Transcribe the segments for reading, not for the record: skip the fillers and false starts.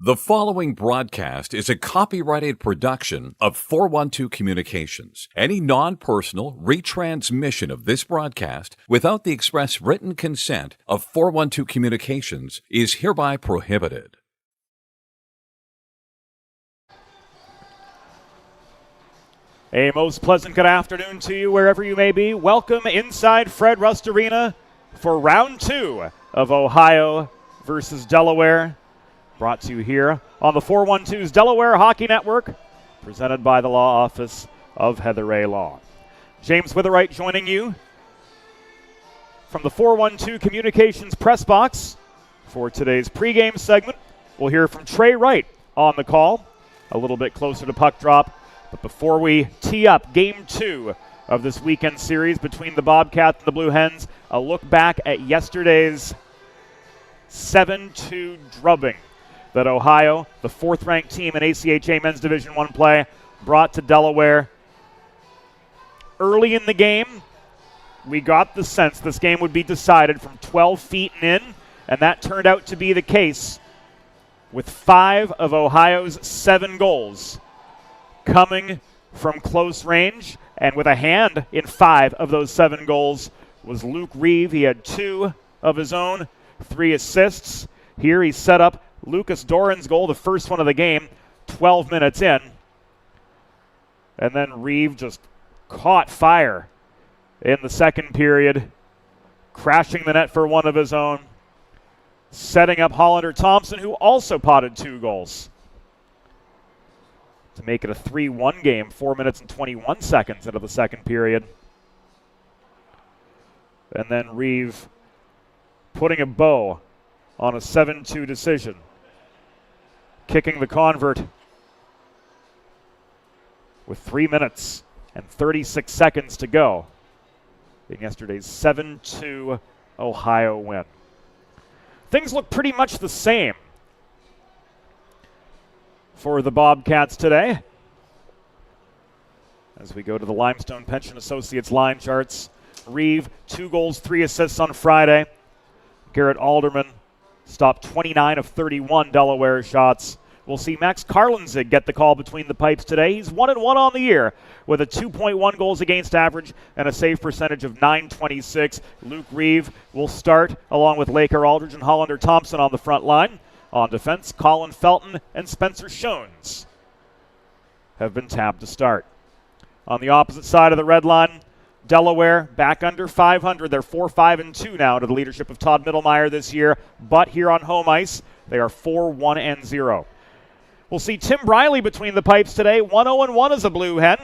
The following broadcast is a copyrighted production of 412 Communications. Any non-personal retransmission of this broadcast without the express written consent of 412 Communications is hereby prohibited. A most pleasant good afternoon to you wherever you may be. Welcome inside Fred Rust Arena for round two of Ohio versus Delaware. Brought to you here on the 412's Delaware Hockey Network, presented by the law office of Heather A. Law. James Witherite joining you from the 412 Communications press box for today's pregame segment. We'll hear from Trey Wright on the call, a little bit closer to puck drop. But before we tee up game two of this weekend series between the Bobcats and the Blue Hens, a look back at yesterday's 7-2 drubbing that Ohio, the fourth-ranked team in ACHA Men's Division I play, brought to Delaware. Early in the game, we got the sense this game would be decided from 12 feet and in, and that turned out to be the case with 5 of Ohio's 7 goals coming from close range, and with a hand in 5 of those 7 goals was Luke Reeve. He had 2 of his own, 3 assists. Here he set up Lucas Doran's goal, the first one of the game, 12 minutes in. And then Reeve just caught fire in the second period, crashing the net for one of his own, setting up Hollander Thompson, who also potted 2 goals, to make it a 3-1 game, 4 minutes and 21 seconds into the second period. And then Reeve putting a bow on a 7-2 decision, kicking the convert with 3 minutes and 36 seconds to go in yesterday's 7-2 Ohio win. Things look pretty much the same for the Bobcats today as we go to the Limestone Pension Associates line charts. Reeve, 2 goals, 3 assists on Friday. Garrett Alderman stopped 29 of 31 Delaware shots. We'll see Max Karlinzig get the call between the pipes today. He's 1-1 on the year with a 2.1 goals against average and a save percentage of .926. Luke Reeve will start along with Laker Aldridge and Hollander Thompson on the front line. On defense, Colin Felton and Spencer Schoens have been tabbed to start. On the opposite side of the red line, Delaware back under 500. They're 4-5-2 now to the leadership of Todd Mittelmeier this year, but here on home ice, they are 4-1-0. We'll see Tim Briley between the pipes today, 1-0-1 as a Blue Hen,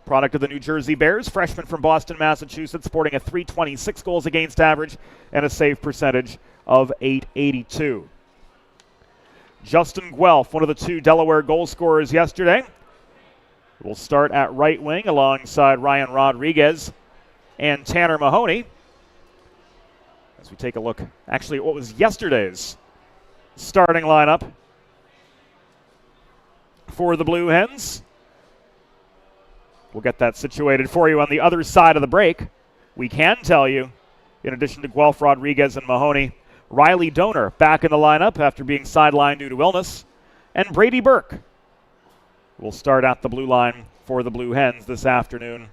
product of the New Jersey Bears, freshman from Boston, Massachusetts, sporting a .326 goals against average and a save percentage of .882. Justin Guelph, one of the 2 Delaware goal scorers yesterday, will start at right wing alongside Ryan Rodriguez and Tanner Mahoney. As we take a look actually at what was yesterday's starting lineup for the Blue Hens. We'll get that situated for you on the other side of the break. We can tell you, in addition to Guelph, Rodriguez, and Mahoney, Riley Donor back in the lineup after being sidelined due to illness, and Brady Burke will start at the blue line for the Blue Hens this afternoon.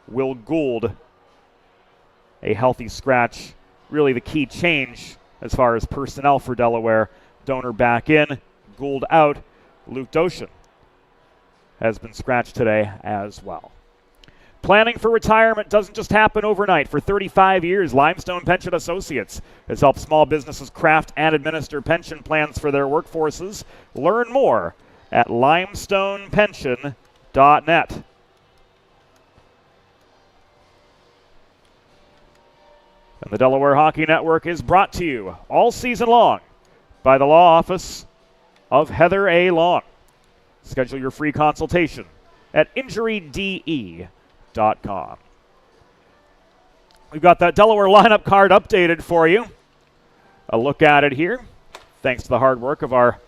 Will Gould, a healthy scratch, really the key change as far as personnel for Delaware. Donor back in, Gould out. Luke Doshin has been scratched today as well. Planning for retirement doesn't just happen overnight. For 35 years, Limestone Pension Associates has helped small businesses craft and administer pension plans for their workforces. Learn more at limestonepension.net. And the Delaware Hockey Network is brought to you all season long by the law office of Heather A. Long. Schedule your free consultation at injuryde.com. We've got that Delaware lineup card updated for you. A look at it here, thanks to the hard work of our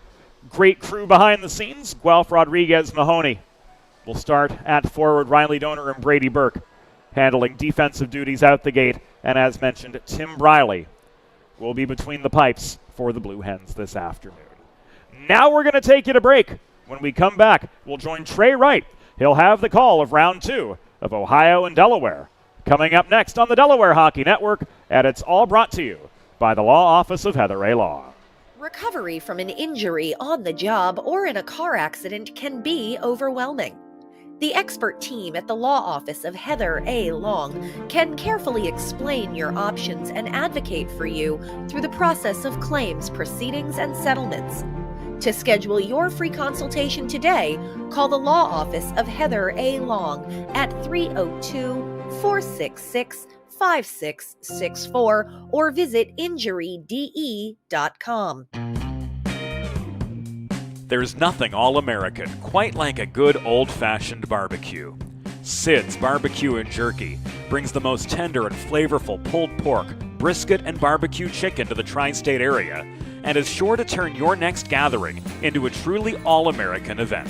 great crew behind the scenes. Guelph, Rodriguez, Mahoney will start at forward. Riley Donor and Brady Burke handling defensive duties out the gate. And as mentioned, Tim Briley will be between the pipes for the Blue Hens this afternoon. Now we're going to take you to break. When we come back, we'll join Trey Wright. He'll have the call of round 2 of Ohio and Delaware. Coming up next on the Delaware Hockey Network, and it's all brought to you by the Law Office of Heather A. Law. Recovery from an injury on the job or in a car accident can be overwhelming. The expert team at the Law Office of Heather A. Long can carefully explain your options and advocate for you through the process of claims, proceedings, and settlements. To schedule your free consultation today, call the Law Office of Heather A. Long at 302-466-5664 or visit injuryde.com. There's nothing all-American quite like a good old-fashioned barbecue. Sid's Barbecue and Jerky brings the most tender and flavorful pulled pork, brisket, and barbecue chicken to the tri-state area and is sure to turn your next gathering into a truly all-American event.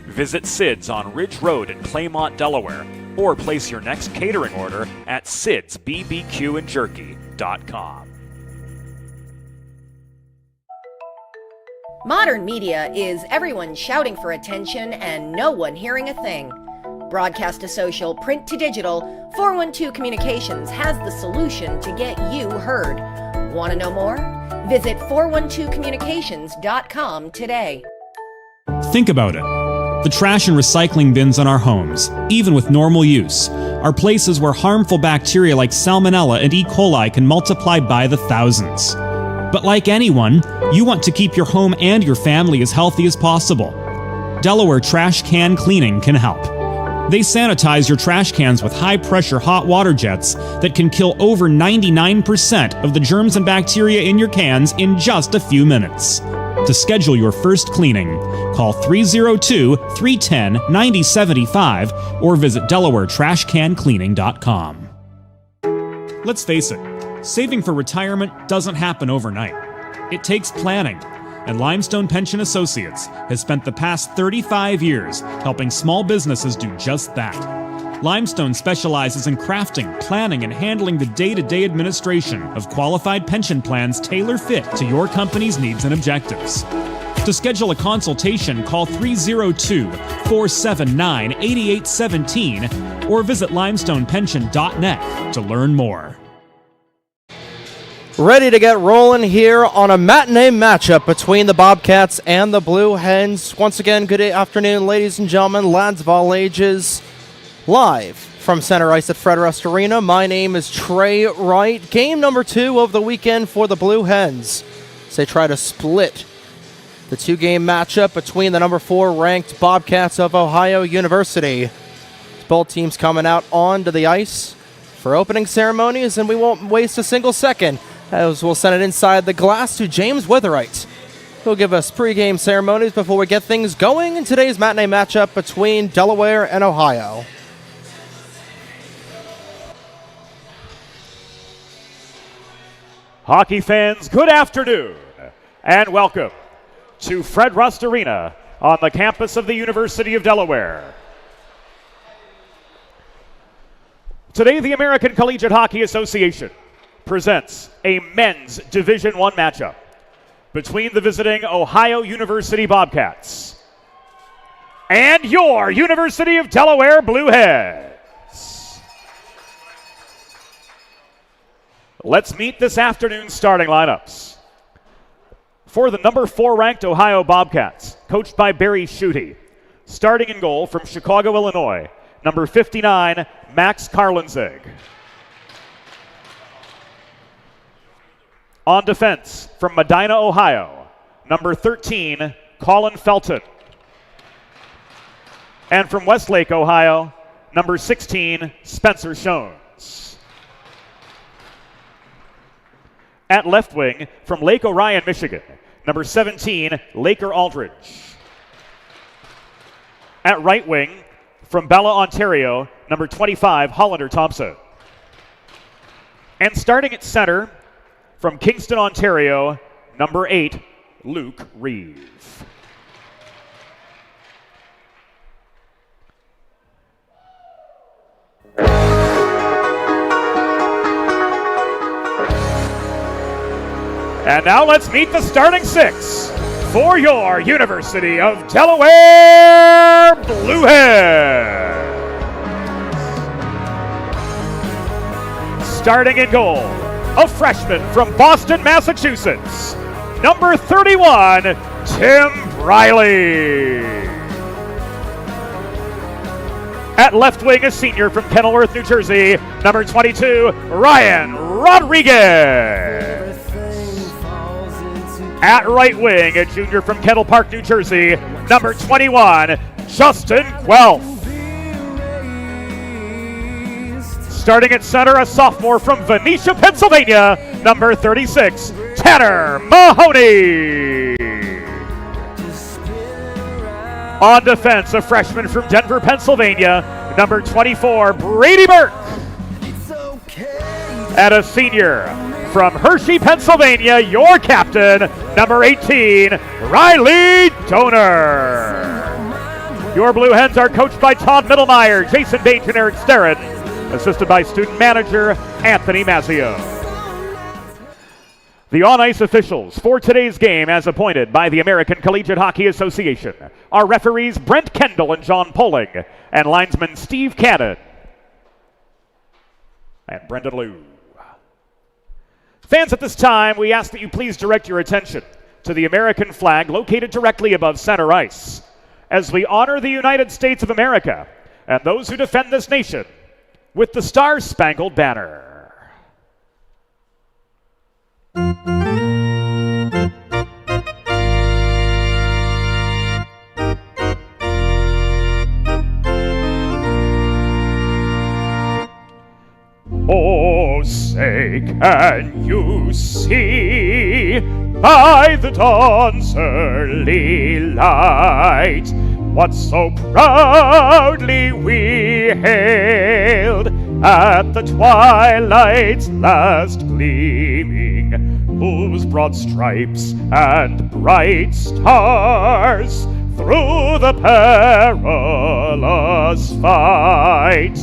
Visit Sid's on Ridge Road in Claymont, Delaware, or place your next catering order at sidsbbqandjerky.com. Modern media is everyone shouting for attention and no one hearing a thing. Broadcast to social, print to digital, 412 Communications has the solution to get you heard. Want to know more? Visit 412communications.com today. Think about it. The trash and recycling bins in our homes, even with normal use, are places where harmful bacteria like Salmonella and E. coli can multiply by the thousands. But like anyone, you want to keep your home and your family as healthy as possible. Delaware Trash Can Cleaning can help. They sanitize your trash cans with high-pressure hot water jets that can kill over 99% of the germs and bacteria in your cans in just a few minutes. To schedule your first cleaning, call 302-310-9075 or visit DelawareTrashCanCleaning.com. Let's face it, saving for retirement doesn't happen overnight. It takes planning, and Limestone Pension Associates has spent the past 35 years helping small businesses do just that. Limestone specializes in crafting, planning, and handling the day-to-day administration of qualified pension plans tailor-fit to your company's needs and objectives. To schedule a consultation, call 302-479-8817 or visit limestonepension.net to learn more. Ready to get rolling here on a matinee matchup between the Bobcats and the Blue Hens. Once again, good afternoon, ladies and gentlemen, lads of all ages. Live from center ice at Fred Rust Arena, my name is Trey Wright. Game number 2 of the weekend for the Blue Hens as they try to split the 2-game matchup between the number 4 ranked Bobcats of Ohio University. Both teams coming out onto the ice for opening ceremonies, and we won't waste a single second as we'll send it inside the glass to James Witherite, who'll give us pregame ceremonies before we get things going in today's matinee matchup between Delaware and Ohio. Hockey fans, good afternoon and welcome to Fred Rust Arena on the campus of the University of Delaware. Today, the American Collegiate Hockey Association presents a men's Division I matchup between the visiting Ohio University Bobcats and your University of Delaware Blue Hens. Let's meet this afternoon's starting lineups. For the number 4 ranked Ohio Bobcats, coached by Barry Schutte, starting in goal from Chicago, Illinois, number 59, Max Karlenzig. On defense, from Medina, Ohio, number 13, Colin Felton. And from Westlake, Ohio, number 16, Spencer Shones. At left wing, from Lake Orion, Michigan, number 17, Laker Aldridge. At right wing, from Bella, Ontario, number 25, Hollander Thompson. And starting at center, from Kingston, Ontario, number 8, Luke Reeve. And now let's meet the starting 6. for your University of Delaware Blue Hens. Starting in goal, a freshman from Boston, Massachusetts, number 31, Tim Briley. At left wing, a senior from Kenilworth, New Jersey, number 22, Ryan Rodriguez. At right wing, a junior from Kettle Park, New Jersey, number 21, Justin Guelph. Starting at center, a sophomore from Venetia, Pennsylvania, number 36, Tanner Mahoney. On defense, a freshman from Denver, Pennsylvania, number 24, Brady Burke. And a senior from Hershey, Pennsylvania, your captain, number 18, Riley Donor. Your Blue Hens are coached by Todd Middlemeyer, Jason Bates, and Eric Sterren, assisted by student manager Anthony Mazzio. The on-ice officials for today's game, as appointed by the American Collegiate Hockey Association, are referees Brent Kendall and John Poling, and linesman Steve Cannon and Brendan Liu. Fans, at this time, we ask that you please direct your attention to the American flag located directly above center ice, as we honor the United States of America and those who defend this nation with the Star-Spangled Banner. Oh, say, can you see by the dawn's early light what so proudly we hailed at the twilight's last gleaming, whose broad stripes and bright stars through the perilous fight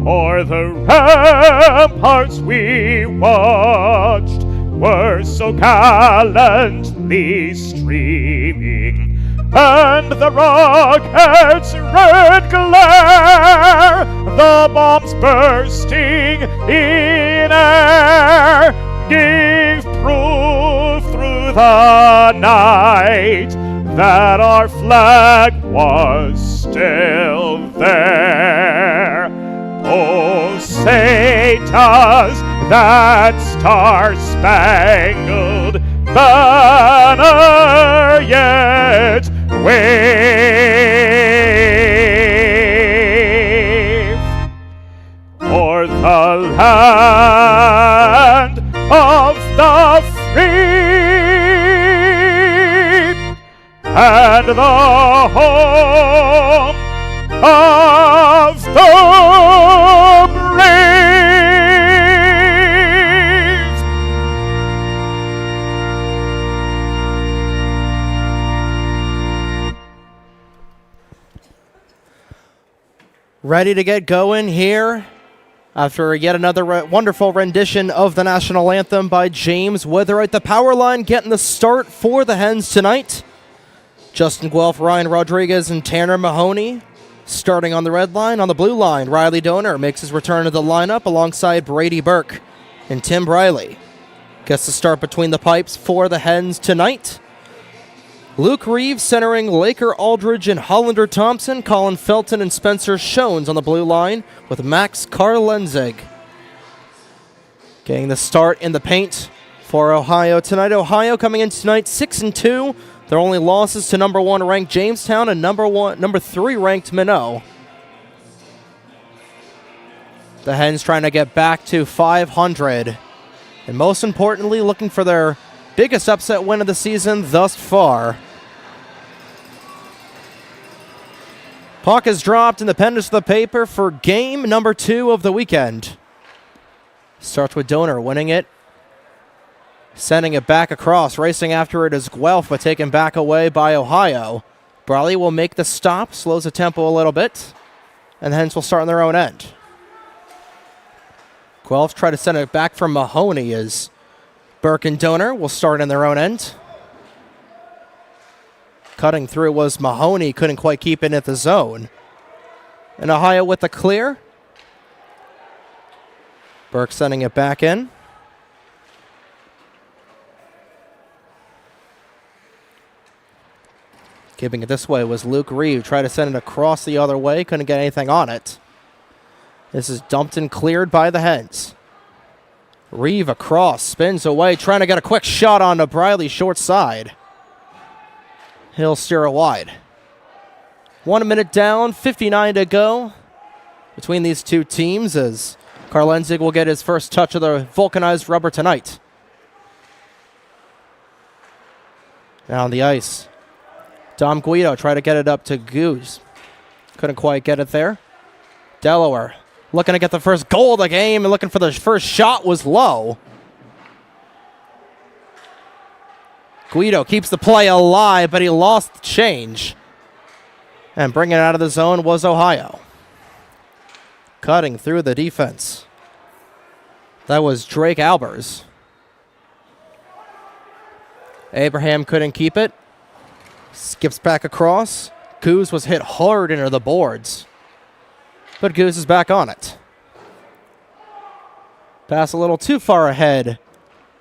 o'er the ramparts we watched were so gallantly streaming, and the rocket's red glare, the bombs bursting in air, gave proof through the night that our flag was still there. Oh, say does that star-spangled banner yet wave o'er the land of the free and the home of the brave. Ready to get going here after yet another wonderful rendition of the national anthem by James Witherite. The power line getting the start for the Hens tonight. Justin Guelph, Ryan Rodriguez, and Tanner Mahoney starting on the red line. On the blue line, Riley Donor makes his return to the lineup alongside Brady Burke and Tim Briley. Gets the start between the pipes for the Hens tonight. Luke Reeves centering Laker Aldridge and Hollander Thompson. Colin Felton and Spencer Shones on the blue line with Max Karlenzig getting the start in the paint for Ohio tonight. Ohio coming in tonight 6-2. Their only losses to number 1 ranked Jamestown and number 3 ranked Minot. The Hens trying to get back to 500. And most importantly, looking for their biggest upset win of the season thus far. Puck is dropped and the pen is to the paper for game number 2 of the weekend. Starts with Donor winning it. Sending it back across. Racing after it is Guelph, but taken back away by Ohio. Briley will make the stop, slows the tempo a little bit, and the Hens will start on their own end. Guelph try to send it back from Mahoney as Burke and Donor will start on their own end. Cutting through was Mahoney. Couldn't quite keep it at the zone. And Ohio with the clear. Burke sending it back in. Giving it this way was Luke Reeve. Tried to send it across the other way. Couldn't get anything on it. This is dumped and cleared by the Hens. Reeve across. Spins away. Trying to get a quick shot onto Briley short side. He'll steer it wide. 1 minute down. 59 to go between these two teams as Karlenzig will get his first touch of the vulcanized rubber tonight. Now on the ice. Dom Guido tried to get it up to Goose. Couldn't quite get it there. Delaware looking to get the first goal of the game and looking for the first shot was low. Guido keeps the play alive, but he lost the change. And bringing it out of the zone was Ohio. Cutting through the defense. That was Drake Albers. Abraham couldn't keep it. Skips back across. Goose was hit hard into the boards. But Goose is back on it. Pass a little too far ahead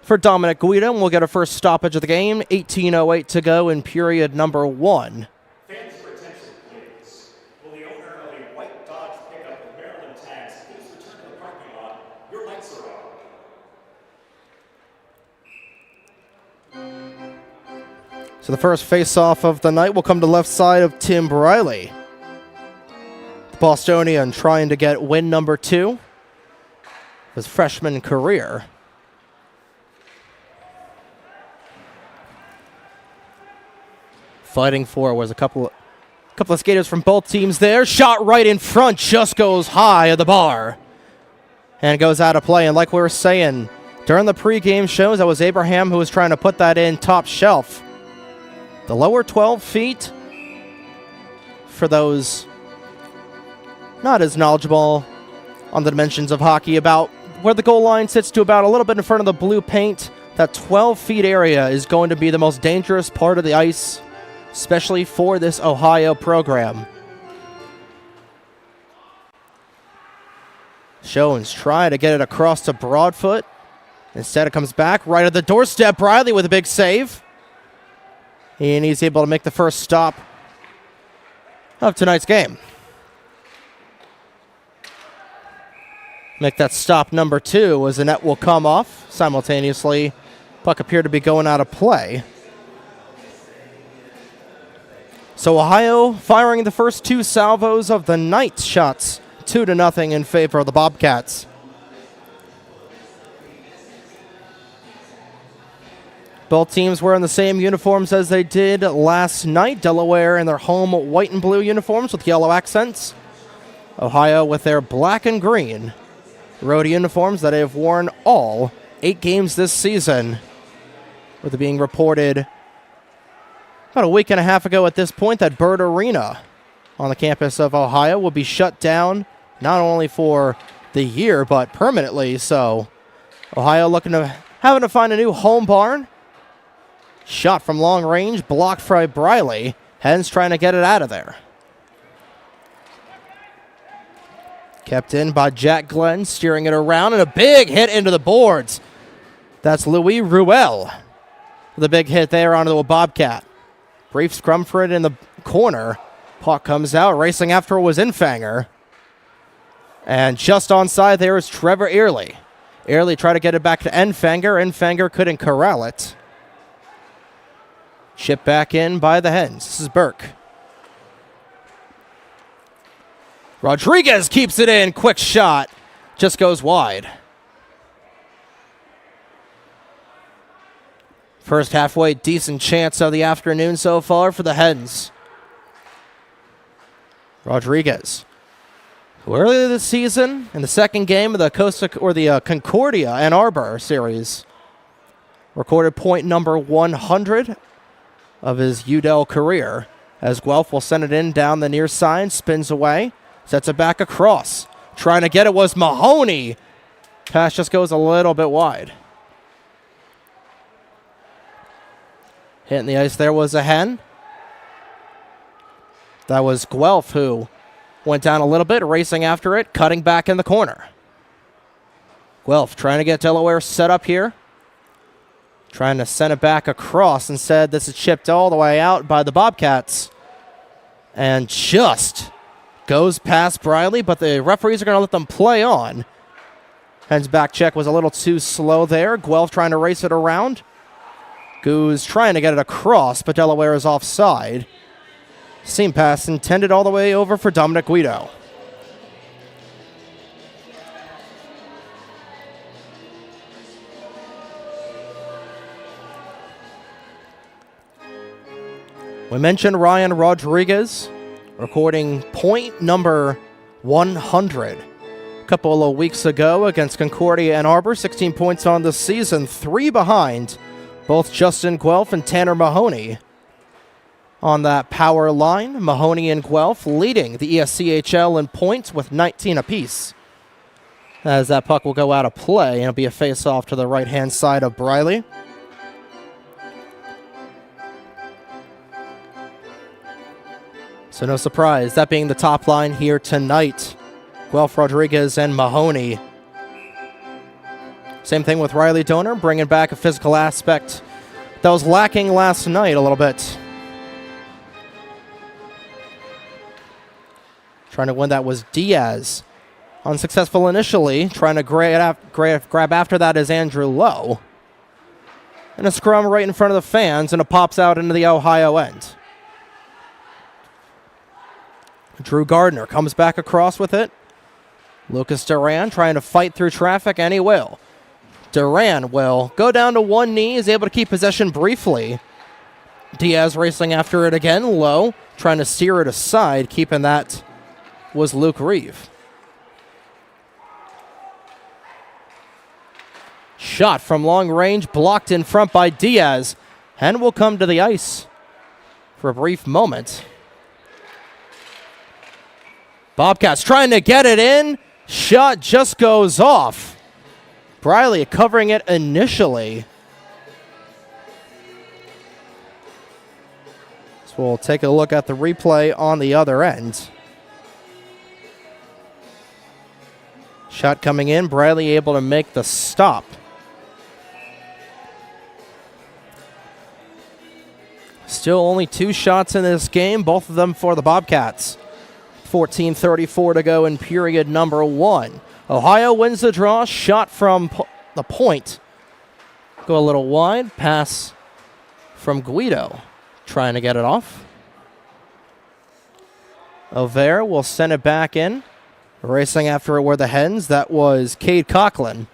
for Dominic Guido, and we'll get a first stoppage of the game. 18:08 to go in period number 1. Fans for attention, please. Will the owner of a white Dodge pickup with Maryland tags please return to the parking lot? Your lights are on. So the first face-off of the night will come to the left side of Tim Briley. The Bostonian trying to get win number 2 of his freshman career. Fighting for was a couple of skaters from both teams there. Shot right in front, just goes high of the bar. And goes out of play. And like we were saying, during the pregame shows, that was Abraham who was trying to put that in top shelf. The lower 12 feet, for those not as knowledgeable on the dimensions of hockey, about where the goal line sits to about a little bit in front of the blue paint, that 12 feet area is going to be the most dangerous part of the ice, especially for this Ohio program. Shones trying to get it across to Broadfoot. Instead, it comes back right at the doorstep. Briley with a big save. And he's able to make the first stop of tonight's game. Make that stop number 2 as the net will come off. Simultaneously, puck appeared to be going out of play. So Ohio firing the first 2 salvos of the night. Shots 2-0 in favor of the Bobcats. Both teams wearing the same uniforms as they did last night. Delaware in their home white and blue uniforms with yellow accents. Ohio with their black and green road uniforms that they have worn all 8 games this season. With it being reported about a week and a half ago at this point that Bird Arena on the campus of Ohio will be shut down not only for the year but permanently. So Ohio having to find a new home barn. Shot from long range, blocked by Briley. Hens trying to get it out of there. Kept in by Jack Glenn, steering it around, and a big hit into the boards. That's Louis Ruel with a big hit there onto the Bobcat. Brief scrum for it in the corner. Puck comes out, racing after it was Infanger. And just onside there is Trevor Early. Early tried to get it back to Infanger. Infanger couldn't corral it. Chipped back in by the Hens. This is Burke. Rodriguez keeps it in. Quick shot. Just goes wide. First halfway decent chance of the afternoon so far for the Hens. Rodriguez, who earlier this season in the second game of the Concordia Ann Arbor series recorded point number 100 of his UDEL career, as Guelph will send it in down the near side, spins away, sets it back across. Trying to get it was Mahoney. Pass just goes a little bit wide. Hitting the ice there was a Hen. That was Guelph who went down a little bit, racing after it, cutting back in the corner. Guelph trying to get Delaware set up here. Trying to send it back across. Instead, this is chipped all the way out by the Bobcats. And just goes past Briley, but the referees are going to let them play on. Hens back check was a little too slow there. Guelph trying to race it around. Goose trying to get it across, but Delaware is offside. Seam pass intended all the way over for Dominic Guido. We mentioned Ryan Rodriguez recording point number 100 a couple of weeks ago against Concordia Ann Arbor. 16 points on the season, 3 behind both Justin Guelph and Tanner Mahoney. On that power line, Mahoney and Guelph leading the ESCHL in points with 19 apiece. As that puck will go out of play, and it'll be a face-off to the right-hand side of Briley. So no surprise, that being the top line here tonight. Guelph, Rodriguez, and Mahoney. Same thing with Riley Donor, bringing back a physical aspect that was lacking last night a little bit. Trying to win that was Diaz. Unsuccessful initially. Trying to grab after that is Andrew Lowe. And a scrum right in front of the fans, and it pops out into the Ohio end. Drew Gardner comes back across with it. Lucas Duran trying to fight through traffic, and he will. Duran will go down to one knee, is able to keep possession briefly. Diaz racing after it again. Lowe trying to steer it aside, keeping that was Luke Reeve. Shot from long range, blocked in front by Diaz, and will come to the ice for a brief moment. Bobcats trying to get it in. Shot just goes off. Briley covering it initially. So we'll take a look at the replay on the other end. Shot coming in. Briley able to make the stop. Still only 2 shots in this game, both of them for the Bobcats. 14:34 to go in period number 1. Ohio wins the draw. Shot from the point. Go a little wide. Pass from Guido. Trying to get it off. O'Vare will send it back in. Racing after it were the Hens. That was Cade Coughlin.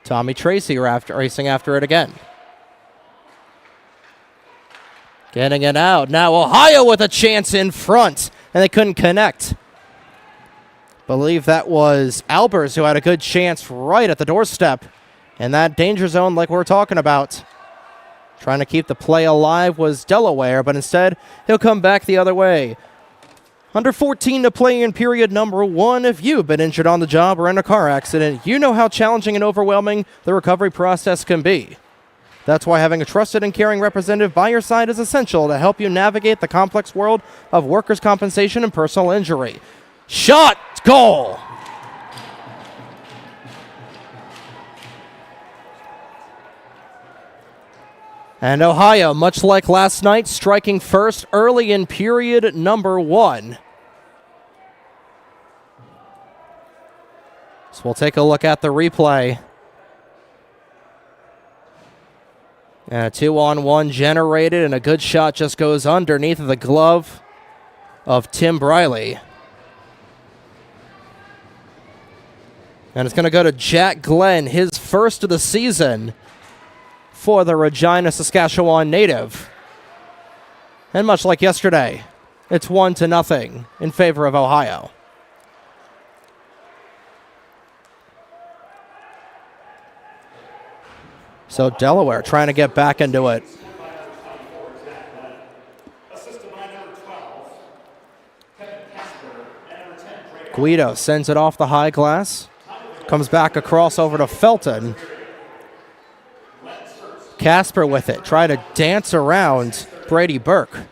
Tommy Tracy racing after it again. Getting it out. Now Ohio with a chance in front, and they couldn't connect. Believe that was Albers who had a good chance right at the doorstep. In that danger zone like we're talking about. Trying to keep the play alive was Delaware, but instead he'll come back the other way. Under 14 to play in period number 1. If you've been injured on the job or in a car accident, you know how challenging and overwhelming the recovery process can be. That's why having a trusted and caring representative by your side is essential to help you navigate the complex world of workers' compensation and personal injury. Shot! Goal! And Ohio, much like last night, striking first early in period number 1. So we'll take a look at the replay. And a 2-on-1 generated, and a good shot just goes underneath of the glove of Tim Briley. And it's going to go to Jack Glenn, his first of the season for the Regina, Saskatchewan native. And much like yesterday, it's 1-0 in favor of Ohio. So Delaware trying to get back into it. Guido sends it off the high glass. Comes back across over to Felton. Casper with it. Try to dance around Brady Burke.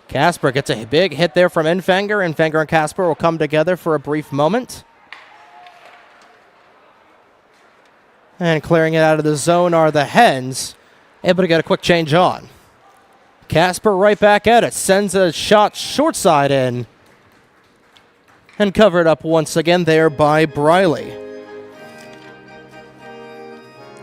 Casper gets a big hit there from Infanger. Infanger and Casper will come together for a brief moment. And clearing it out of the zone are the Hens, able to get a quick change on. Casper right back at it, sends a shot short side in. And covered up once again there by Briley.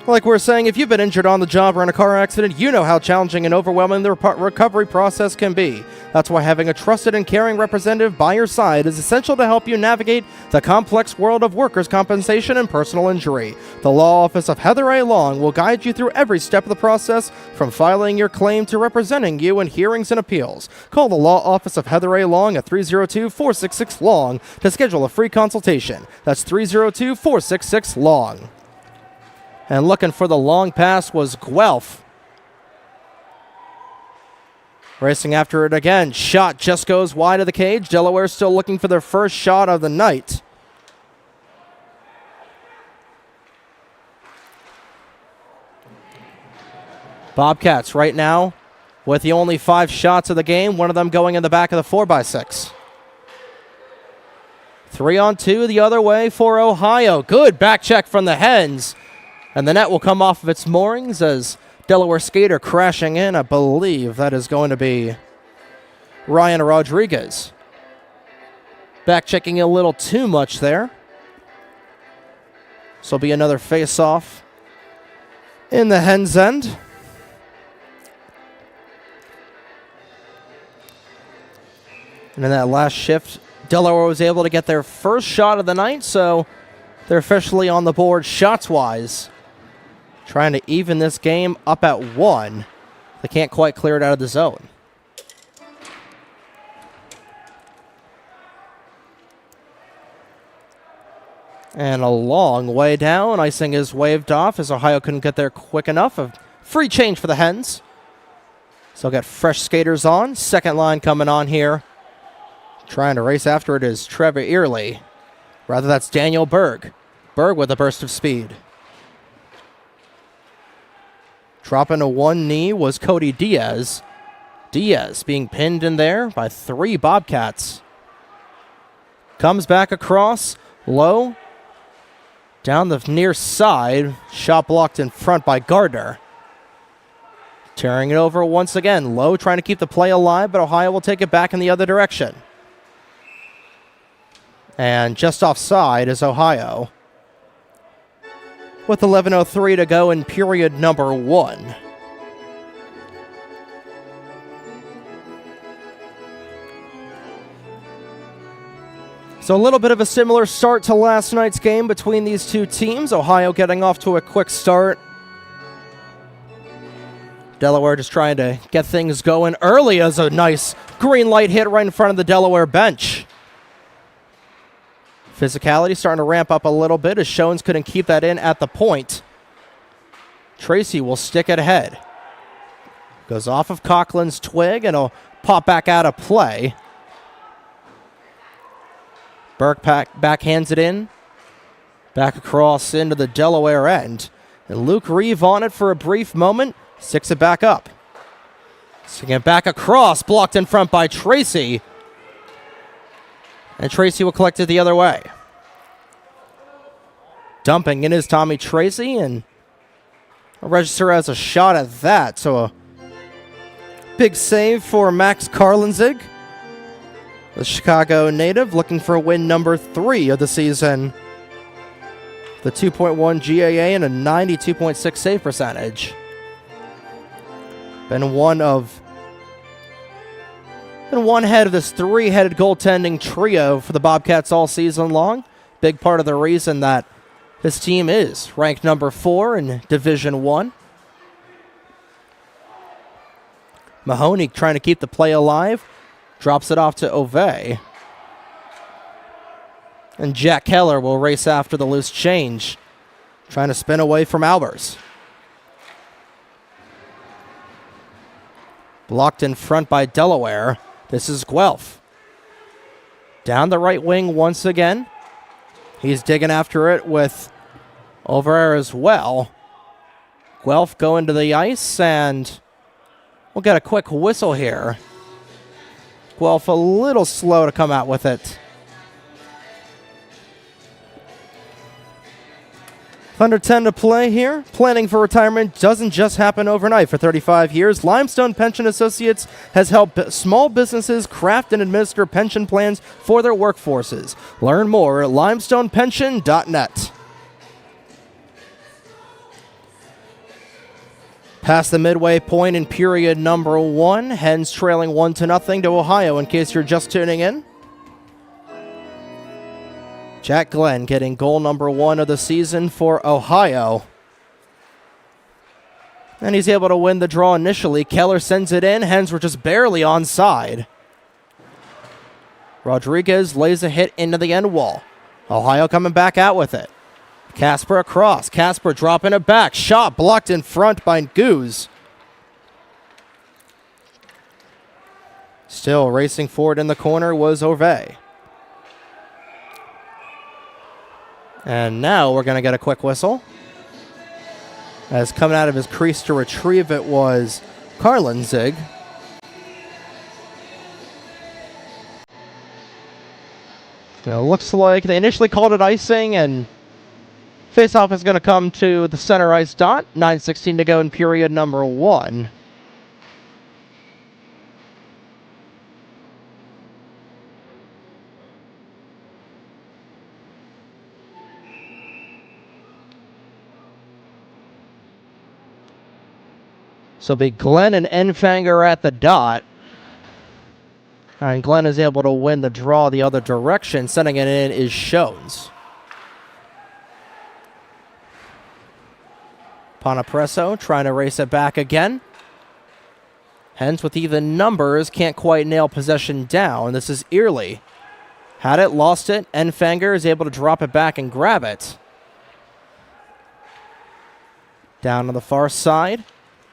Like we're saying, if you've been injured on the job or in a car accident, you know how challenging and overwhelming the recovery process can be. That's why having a trusted and caring representative by your side is essential to help you navigate the complex world of workers' compensation and personal injury. The Law Office of Heather A. Long will guide you through every step of the process, from filing your claim to representing you in hearings and appeals. Call the Law Office of Heather A. Long at 302-466-LONG to schedule a free consultation. That's 302-466-LONG. And looking for the long pass was Guelph. Racing after it again. Shot just goes wide of the cage. Delaware still looking for their first shot of the night. Bobcats right now with the only 5 shots of the game. One of them going in the back of the 4x6. 3-on-2 the other way for Ohio. Good back check from the Hens. And the net will come off of its moorings as Delaware skater crashing in. I believe that is going to be Ryan Rodriguez. Back checking a little too much there. This will be another face-off in the Hens' end. And in that last shift, Delaware was able to get their first shot of the night, so they're officially on the board shots-wise. Trying to even this game up at 1. They can't quite clear it out of the zone. And a long way down. Icing is waved off as Ohio couldn't get there quick enough. A free change for the Hens. So get fresh skaters on. Second line coming on here. Trying to race after it is Trevor Early. Rather, that's Daniel Berg. Berg with a burst of speed. Dropping to one knee was Cody Diaz. Diaz being pinned in there by 3 Bobcats. Comes back across, low. Down the near side, shot blocked in front by Gardner. Tearing it over once again, low trying to keep the play alive, but Ohio will take it back in the other direction. And just offside is Ohio, with 11:03 to go in period number 1. So a little bit of a similar start to last night's game between these two teams. Ohio getting off to a quick start. Delaware just trying to get things going early as a nice green light hit right in front of the Delaware bench. Physicality starting to ramp up a little bit as Shones couldn't keep that in at the point. Tracy will stick it ahead. Goes off of Coughlin's twig and will pop back out of play. Burke backhands it in. Back across into the Delaware end. And Luke Reeve on it for a brief moment. Sticks it back up. Sticking it back across. Blocked in front by Tracy. And Tracy will collect it the other way. Dumping in is Tommy Tracy, and a register as a shot at that. So a big save for Max Karlinzig, the Chicago native, looking for win number 3 of the season. The 2.1 GAA and a 92.6 save percentage. Been one head of this 3-headed goaltending trio for the Bobcats all season long. Big part of the reason that this team is ranked number 4 in Division 1. Mahoney trying to keep the play alive. Drops it off to Ove. And Jack Keller will race after the loose change. Trying to spin away from Albers. Blocked in front by Delaware. This is Guelph. Down the right wing once again. He's digging after it with Over as well. Guelph going to the ice, and We'll get a quick whistle here. Guelph a little slow to come out with it. Under 10 to play here. Planning for retirement doesn't just happen overnight. For 35 years, Limestone Pension Associates has helped small businesses craft and administer pension plans for their workforces. Learn more at limestonepension.net. Past the midway point in period number 1, Hens trailing 1-0 to Ohio in case you're just tuning in. Jack Glenn getting goal number 1 of the season for Ohio. And he's able to win the draw initially. Keller sends it in. Hens were just barely onside. Rodriguez lays a hit into the end wall. Ohio coming back out with it. Casper across. Casper dropping it back. Shot blocked in front by Goose. Still racing forward in the corner was Orve. And now we're going to get a quick whistle. As coming out of his crease to retrieve it was Karlenzig. Looks like they initially called it icing, and faceoff is going to come to the center ice dot. 9:16 to go in period number 1. So it'll be Glenn and Enfanger at the dot. And Glenn is able to win the draw the other direction. Sending it in is Shones. Ponapresso trying to race it back again. Hens with even numbers can't quite nail possession down. This is Early. Had it, lost it. Enfanger is able to drop it back and grab it. Down on the far side.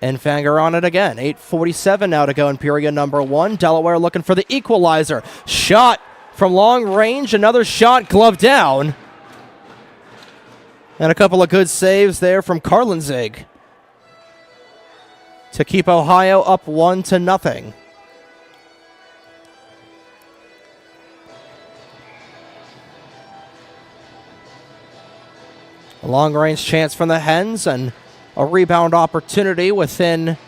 Enfanger on it again. 8:47 now to go in period number 1. Delaware looking for the equalizer. Shot from long range. Another shot, glove down. And a couple of good saves there from Karlenzig to keep Ohio up 1-0. A long-range chance from the Hens, and a rebound opportunity within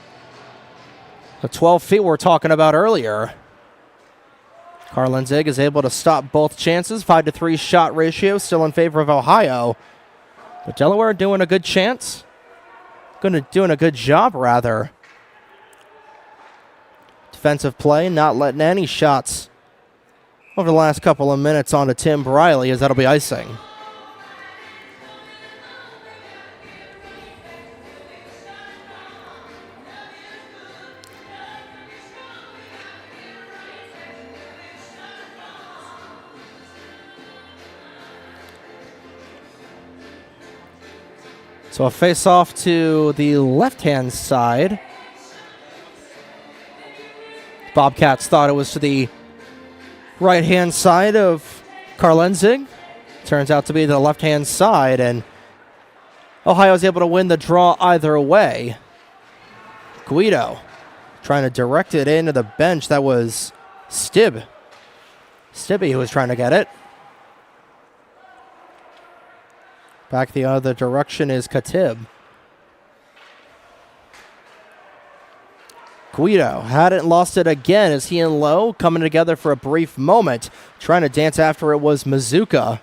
the 12 feet we're talking about earlier. Karlenzig is able to stop both chances. 5-3 shot ratio, still in favor of Ohio. But Delaware doing a good chance. Doing a good job, rather. Defensive play, not letting any shots over the last couple of minutes onto Tim Briley, as that'll be icing. So a face-off to the left-hand side. Bobcats thought it was to the right-hand side of Karlenzig. Turns out to be the left-hand side, and Ohio's able to win the draw either way. Guido trying to direct it into the bench. That was Stibbe who was trying to get it. Back the other direction is Khatib. Guido hadn't lost it again as he and Lowe coming together for a brief moment. Trying to dance after it was Mazuka.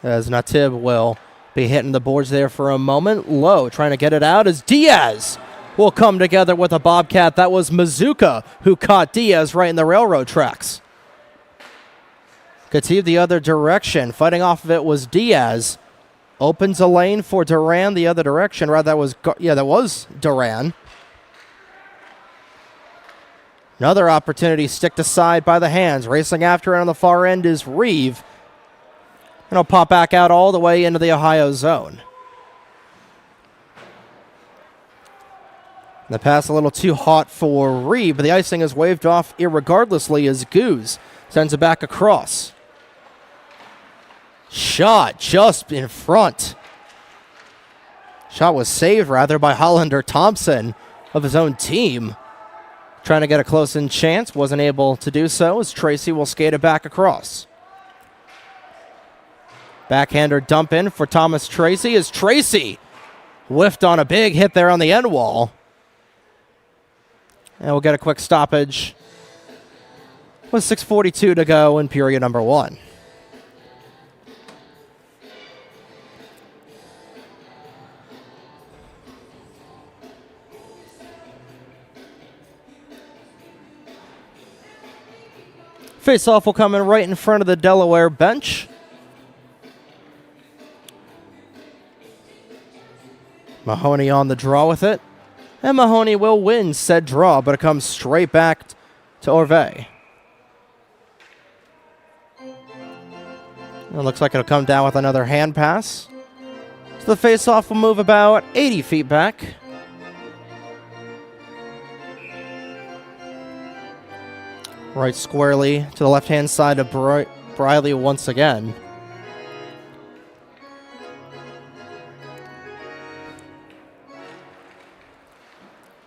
As Natib will be hitting the boards there for a moment. Lowe trying to get it out as Diaz will come together with a Bobcat. That was Mazuka who caught Diaz right in the railroad tracks. Khatib the other direction. Fighting off of it was Diaz. Opens a lane for Duran the other direction. Rather, that was Duran. Another opportunity sticked aside by the Hands. Racing after it on the far end is Reeve. And he'll pop back out all the way into the Ohio zone. The pass a little too hot for Reeve, but the icing is waved off irregardlessly as Goose sends it back across. Shot just in front. Shot was saved, rather, by Hollander Thompson of his own team. Trying to get a close-in chance. Wasn't able to do so as Tracy will skate it back across. Backhander dump in for Thomas Tracy as Tracy whiffed on a big hit there on the end wall. And we'll get a quick stoppage with 6:42 to go in period number 1. Face-off will come in right in front of the Delaware bench. Mahoney on the draw with it. And Mahoney will win said draw, but it comes straight back to Orve. It looks like it'll come down with another hand pass. So the face-off will move about 80 feet back. Right squarely to the left-hand side of Briley once again.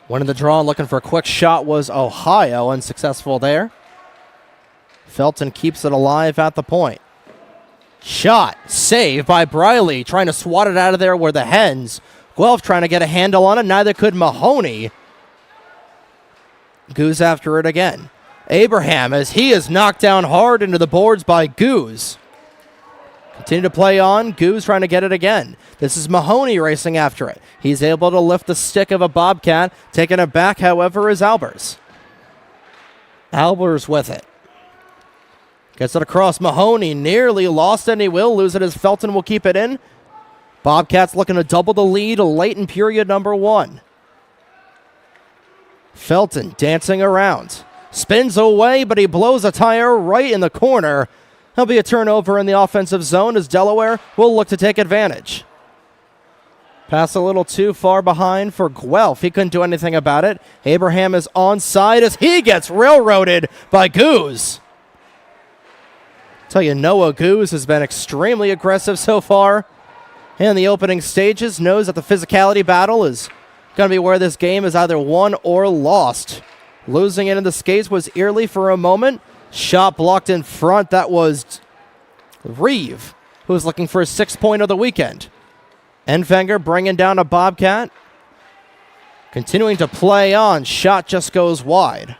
Winning the draw and looking for a quick shot was Ohio, unsuccessful there. Felton keeps it alive at the point. Shot, saved by Briley, trying to swat it out of there where the Hens. Guelph trying to get a handle on it, neither could Mahoney. Goose after it again. Abraham, as he is knocked down hard into the boards by Goose. Continue to play on. Goose trying to get it again. This is Mahoney racing after it. He's able to lift the stick of a Bobcat. Taking it back, however, is Albers. Albers with it. Gets it across. Mahoney nearly lost it, and he will lose it as Felton will keep it in. Bobcats looking to double the lead late in period number 1. Felton dancing around. Spins away, but he blows a tire right in the corner. There'll be a turnover in the offensive zone as Delaware will look to take advantage. Pass a little too far behind for Guelph. He couldn't do anything about it. Abraham is onside as he gets railroaded by Goose. Tell you, Noah Goose has been extremely aggressive so far in the opening stages. Knows that the physicality battle is going to be where this game is either won or lost. Losing it in the skates was Early for a moment. Shot blocked in front. That was Reeve, who was looking for his 6th point of the weekend. Enfinger bringing down a Bobcat. Continuing to play on. Shot just goes wide.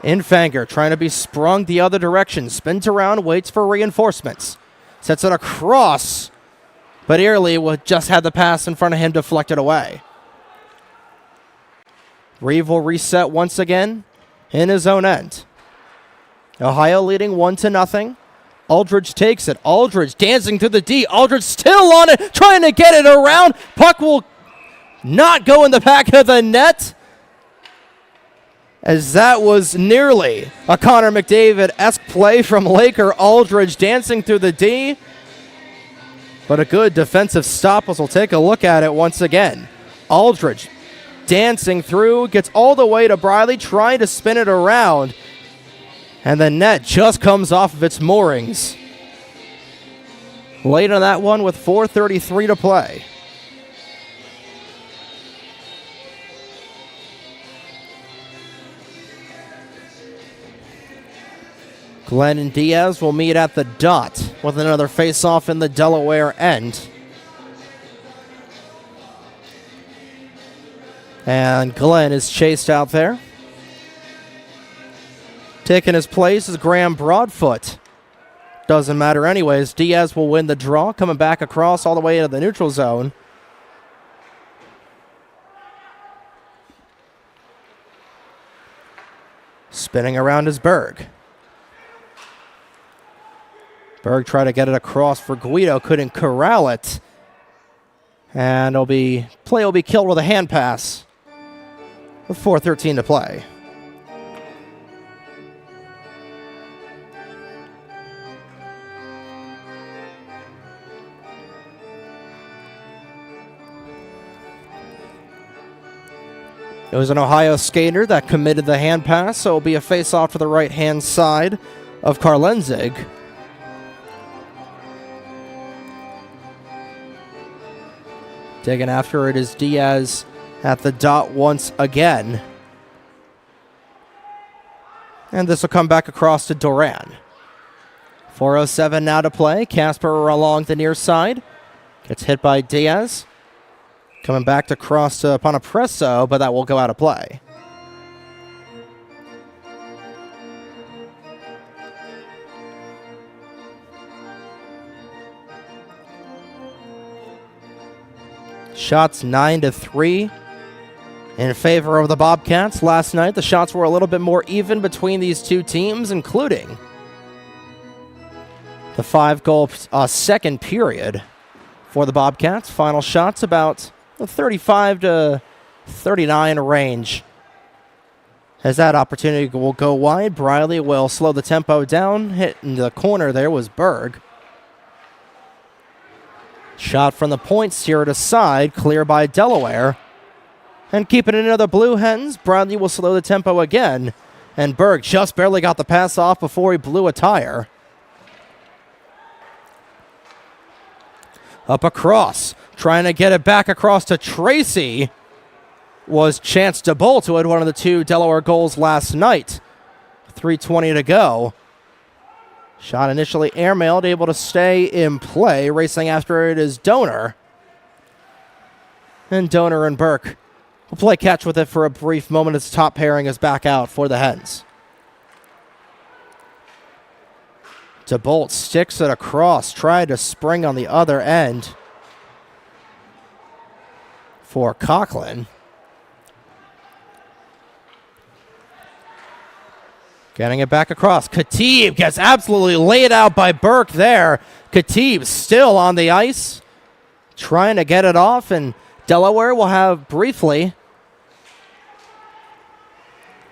Enfinger trying to be sprung the other direction. Spins around, waits for reinforcements. Sets it across. But Early just had the pass in front of him deflected away. Reeve will reset once again in his own end. Ohio leading 1-0. Aldridge takes it. Aldridge dancing through the D. Aldridge still on it, trying to get it around. Puck will not go in the back of the net, as that was nearly a Connor McDavid-esque play from Laker. Aldridge dancing through the D. But a good defensive stop as we'll take a look at it once again. Aldridge dancing through, gets all the way to Briley, trying to spin it around, and the net just comes off of its moorings. Late on that one with 4:33 to play. Glenn and Diaz will meet at the dot with another face-off in the Delaware end. And Glenn is chased out there. Taking his place is Graham Broadfoot. Doesn't matter anyways. Diaz will win the draw, coming back across all the way into the neutral zone. Spinning around is Berg. Berg tried to get it across for Guido, couldn't corral it. And play will be killed with a hand pass with 4:13 to play. It was an Ohio skater that committed the hand pass, so it'll be a face-off to the right-hand side of Karlenzig. Digging after it is Diaz at the dot once again. And this will come back across to Duran. 4:07 now to play. Casper along the near side. Gets hit by Diaz. Coming back to cross to Ponapresso, but that will go out of play. Shots 9-3 in favor of the Bobcats. Last night, the shots were a little bit more even between these two teams, including the 5-goal second period for the Bobcats. Final shots about the 35 to 39 range. As that opportunity will go wide, Briley will slow the tempo down. Hit in the corner there was Berg. Shot from the point, steered aside, clear by Delaware. And keeping it into the Blue Hens, Bradley will slow the tempo again. And Berg just barely got the pass off before he blew a tire. Up across, trying to get it back across to Tracy, was Chance DeBolt, who had one of the 2 Delaware goals last night. 3:20 to go. Shot initially airmailed, able to stay in play. Racing after it is Donor. And Donor and Burke will play catch with it for a brief moment as top pairing is back out for the Hens. DeBolt sticks it across, tried to spring on the other end for Conklin. Getting it back across. Khatib gets absolutely laid out by Burke there. Khatib still on the ice, trying to get it off, and Delaware will have briefly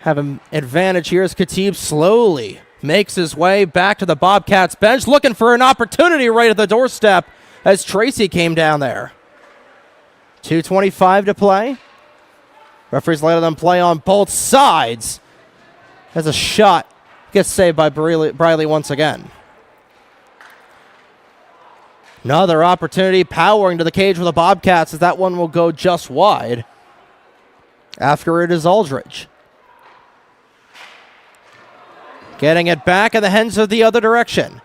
have an advantage here as Khatib slowly makes his way back to the Bobcats bench, looking for an opportunity right at the doorstep as Tracy came down there. 2:25 to play. Referees letting them play on both sides. As a shot gets saved by Briley once again. Another opportunity powering to the cage for the Bobcats as that one will go just wide. After it is Aldridge. Getting it back, and the Hens are the other direction.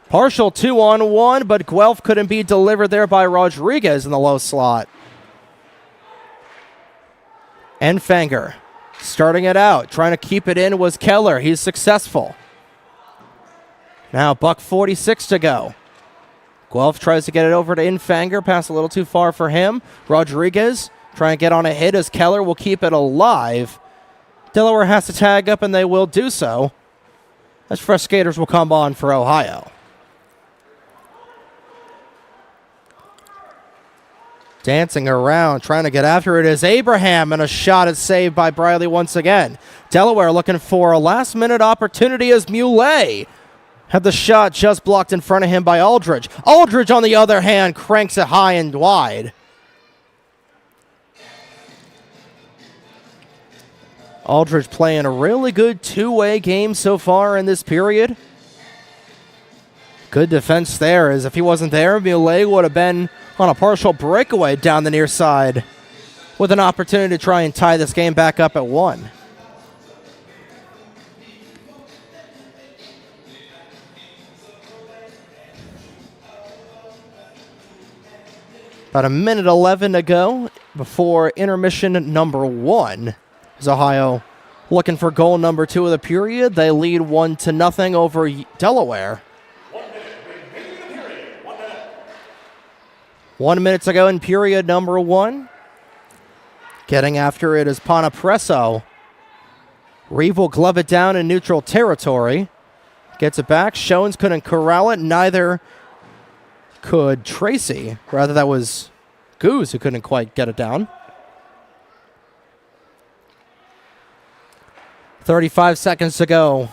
Partial 2-on-1, but Guelph couldn't be delivered there by Rodriguez in the low slot. Enfanger starting it out, trying to keep it in was Keller. He's successful. Now $1:46 to go. Guelph tries to get it over to Enfanger, pass a little too far for him. Rodriguez trying to get on a hit as Keller will keep it alive. Delaware has to tag up, and they will do so, as fresh skaters will come on for Ohio. Dancing around, trying to get after it is Abraham, and a shot is saved by Briley once again. Delaware looking for a last-minute opportunity as Muley had the shot just blocked in front of him by Aldridge. Aldridge, on the other hand, cranks it high and wide. Aldridge playing a really good two-way game so far in this period. Good defense there, as if he wasn't there, Muley would have been on a partial breakaway down the near side with an opportunity to try and tie this game back up at 1. About 1:11 to go before intermission number 1. As Ohio looking for goal number 2 of the period. They lead 1-0 over Delaware. 1 minute to go in period number 1. Getting after it is Ponapresso. Reeve will glove it down in neutral territory. Gets it back. Shones couldn't corral it. Neither could Tracy. Rather, that was Goose who couldn't quite get it down. 35 seconds to go.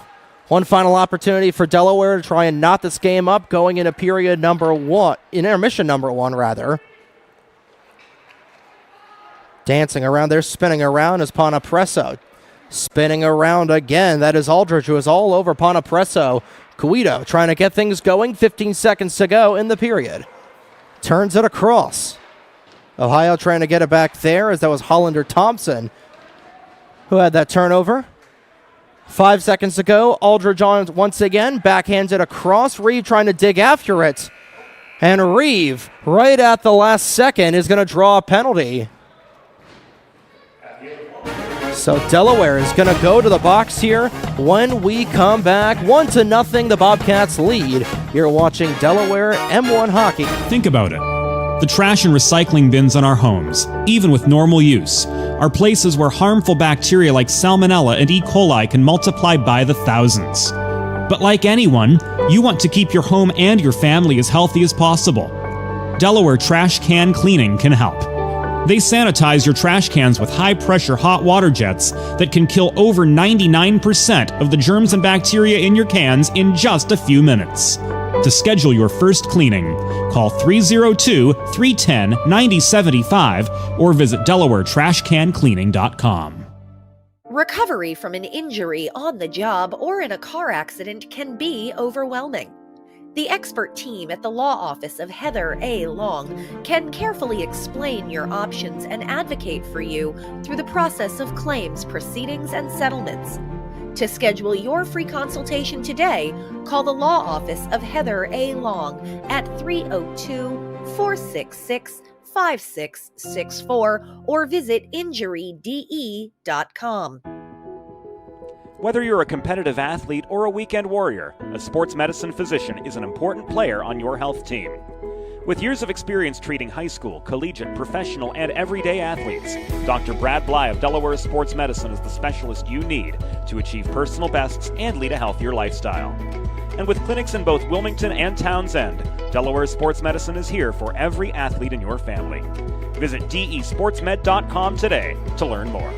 One final opportunity for Delaware to try and knot this game up going into period number 1, in intermission number 1, rather. Dancing around there, spinning around is Ponapresso. Spinning around again, that is Aldridge, who is all over Ponapresso. Guido trying to get things going, 15 seconds to go in the period. Turns it across. Ohio trying to get it back there as that was Hollander Thompson who had that turnover. 5 seconds to go. Aldridge on once again. Backhands it across. Reeve trying to dig after it. And Reeve, right at the last second, is going to draw a penalty. So Delaware is going to go to the box here when we come back. 1-0, the Bobcats lead. You're watching Delaware M1 Hockey. Think about it. The trash and recycling bins in our homes, even with normal use, are places where harmful bacteria like Salmonella and E. coli can multiply by the thousands. But like anyone, you want to keep your home and your family as healthy as possible. Delaware Trash Can Cleaning can help. They sanitize your trash cans with high-pressure hot water jets that can kill over 99% of the germs and bacteria in your cans in just a few minutes. To schedule your first cleaning, call 302-310-9075 or visit DelawareTrashCanCleaning.com. Recovery from an injury on the job or in a car accident can be overwhelming. The expert team at the law office of Heather A. Long can carefully explain your options and advocate for you through the process of claims, proceedings, and settlements. To schedule your free consultation today, call the law office of Heather A. Long at 302-466-5664 or visit injuryde.com. Whether you're a competitive athlete or a weekend warrior, a sports medicine physician is an important player on your health team. With years of experience treating high school, collegiate, professional, and everyday athletes, Dr. Brad Bly of Delaware Sports Medicine is the specialist you need to achieve personal bests and lead a healthier lifestyle. And with clinics in both Wilmington and Townsend, Delaware Sports Medicine is here for every athlete in your family. Visit desportsmed.com today to learn more.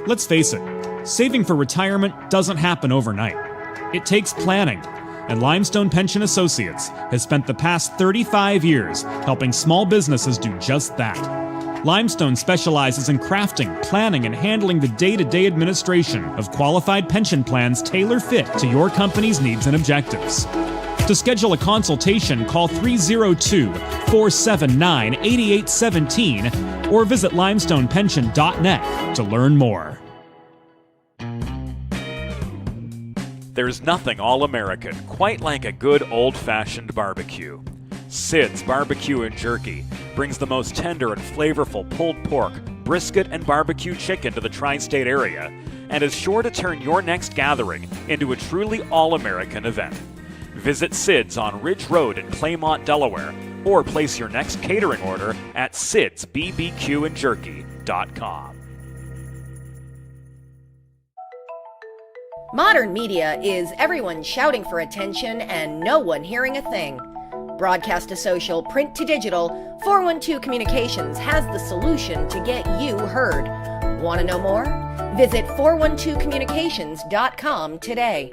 Let's face it, saving for retirement doesn't happen overnight. It takes planning, and Limestone Pension Associates has spent the past 35 years helping small businesses do just that. Limestone specializes in crafting, planning, and handling the day-to-day administration of qualified pension plans tailor-fit to your company's needs and objectives. To schedule a consultation, call 302-479-8817 or visit limestonepension.net to learn more. There's nothing all-American quite like a good old-fashioned barbecue. Sid's Barbecue and Jerky brings the most tender and flavorful pulled pork, brisket, and barbecue chicken to the tri-state area and is sure to turn your next gathering into a truly all-American event. Visit Sid's on Ridge Road in Claymont, Delaware, or place your next catering order at sidsbbqandjerky.com. Modern media is everyone shouting for attention and no one hearing a thing. Broadcast to social, print to digital, 412 Communications has the solution to get you heard. Want to know more? Visit 412communications.com today.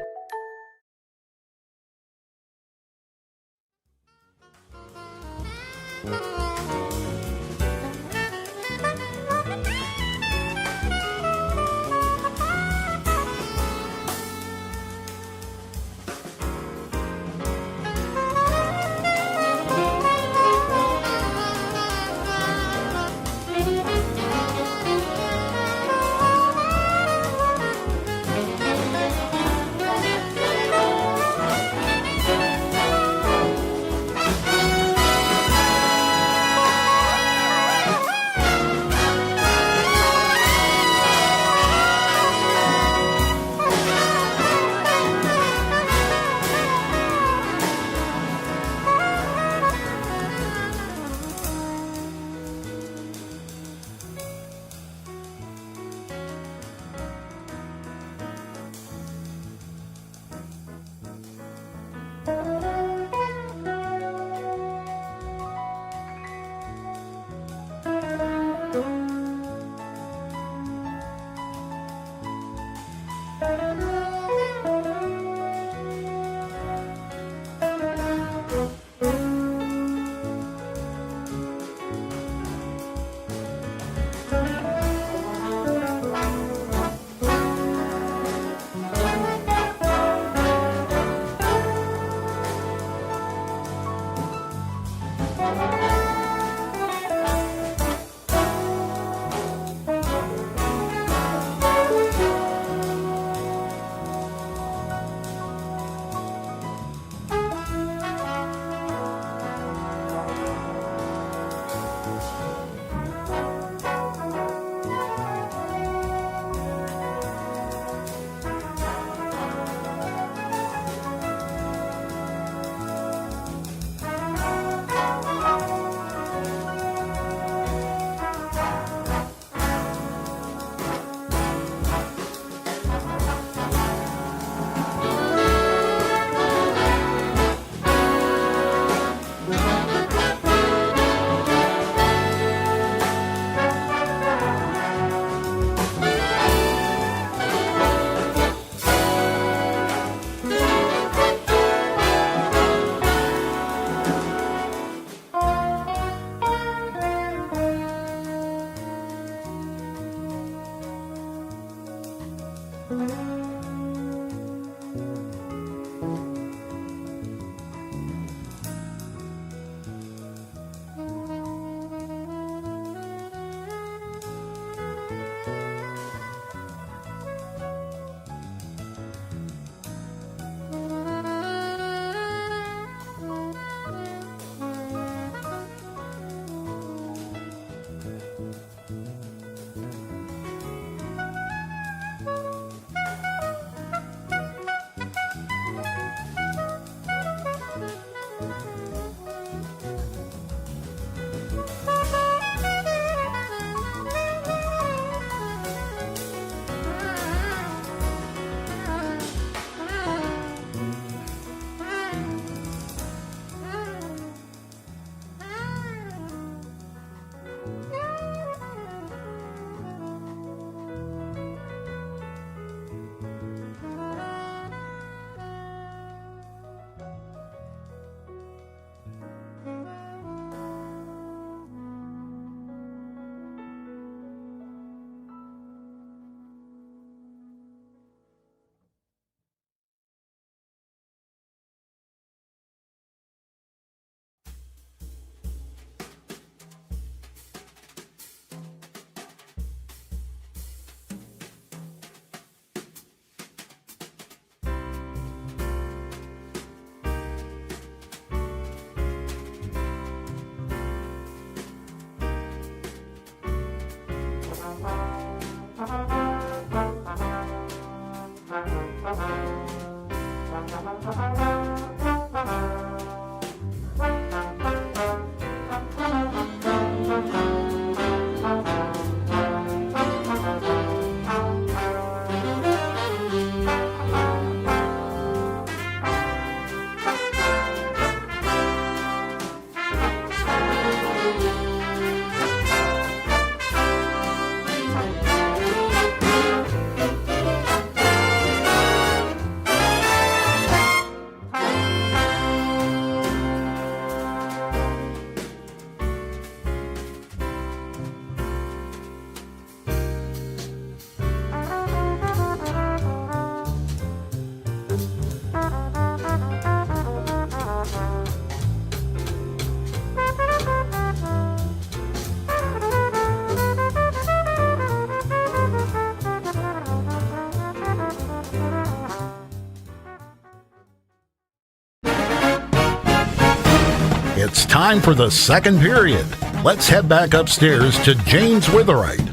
It's time for the second period. Let's head back upstairs to James Witherite.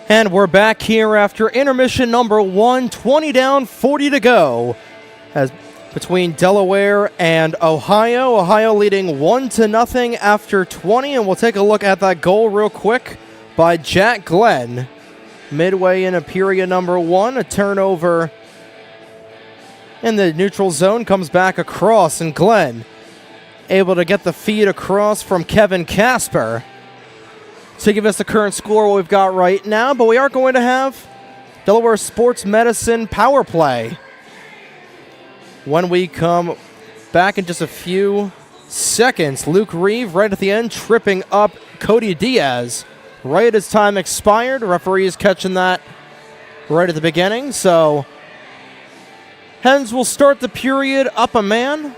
And we're back here after intermission number 1, 20 down, 40 to go. As between Delaware and Ohio. Ohio leading 1-0 after 20, and we'll take a look at that goal real quick by Jack Glenn. Midway in a period number 1, a turnover in the neutral zone, comes back across, and Glenn able to get the feed across from Kevin Casper to give us the current score we've got right now, but we are going to have Delaware Sports Medicine power play when we come back in just a few seconds. Luke Reeve right at the end, tripping up Cody Diaz right as time expired. Referee is catching that right at the beginning. So Hens will start the period up a man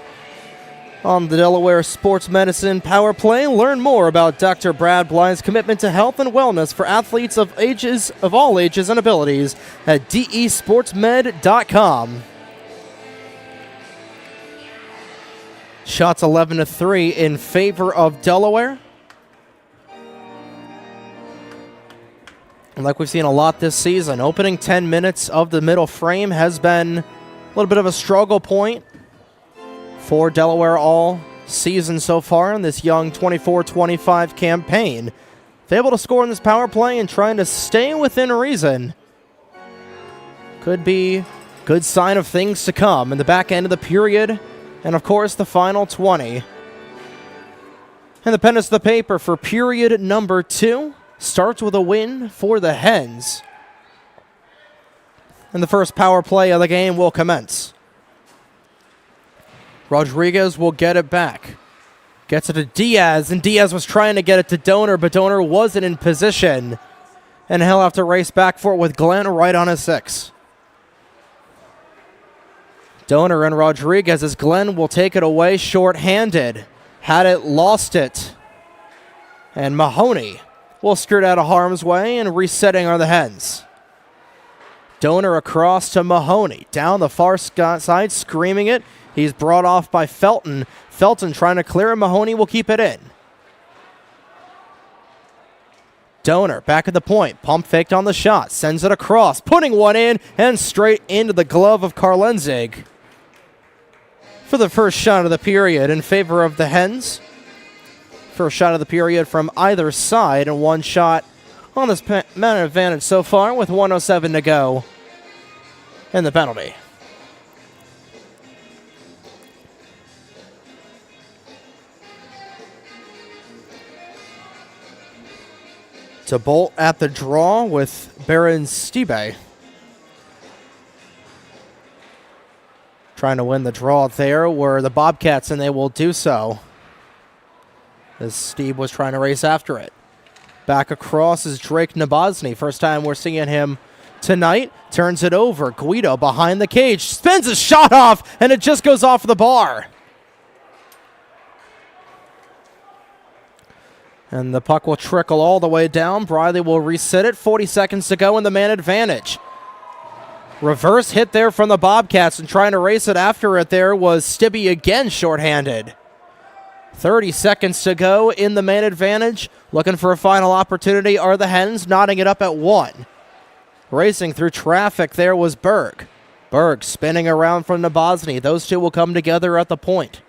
on the Delaware Sports Medicine power play. Learn more about Dr. Brad Blythe's commitment to health and wellness for athletes of all ages and abilities at desportsmed.com. Shots 11-3 in favor of Delaware. And like we've seen a lot this season, opening 10 minutes of the middle frame has been a little bit of a struggle point for Delaware all season so far in this young 24-25 campaign. If able to score in this power play and trying to stay within reason, could be a good sign of things to come in the back end of the period. And, of course, the final 20. And the pen is the paper for period number 2. Starts with a win for the Hens. And the first power play of the game will commence. Rodriguez will get it back. Gets it to Diaz, and Diaz was trying to get it to Donor, but Donor wasn't in position. And he'll have to race back for it with Glenn right on his 6. Donor and Rodriguez as Glenn will take it away short-handed. Had it, lost it. And Mahoney will skirt out of harm's way, and resetting are the Hens. Donor across to Mahoney. Down the far side, screaming it. He's brought off by Felton. Felton trying to clear it. Mahoney will keep it in. Donor back at the point. Pump faked on the shot. Sends it across. Putting one in and straight into the glove of Karlenzig for the first shot of the period in favor of the Hens. First shot of the period from either side, and one shot on this man advantage so far with 1:07 to go in the penalty. To bolt at the draw with Baron Stiebe. Trying to win the draw there were the Bobcats, and they will do so, as Steve was trying to race after it. Back across is Drake Nabozny. First time we're seeing him tonight. Turns it over. Guido behind the cage. Spins a shot off, and it just goes off the bar. And the puck will trickle all the way down. Briley will reset it. 40 seconds to go in the man advantage. Reverse hit there from the Bobcats, and trying to race it after it there was Stibbe again shorthanded. 30 seconds to go in the man advantage. Looking for a final opportunity are the Hens, knotting it up at 1. Racing through traffic there was Berg. Berg spinning around from Nabozny. Those two will come together at the point.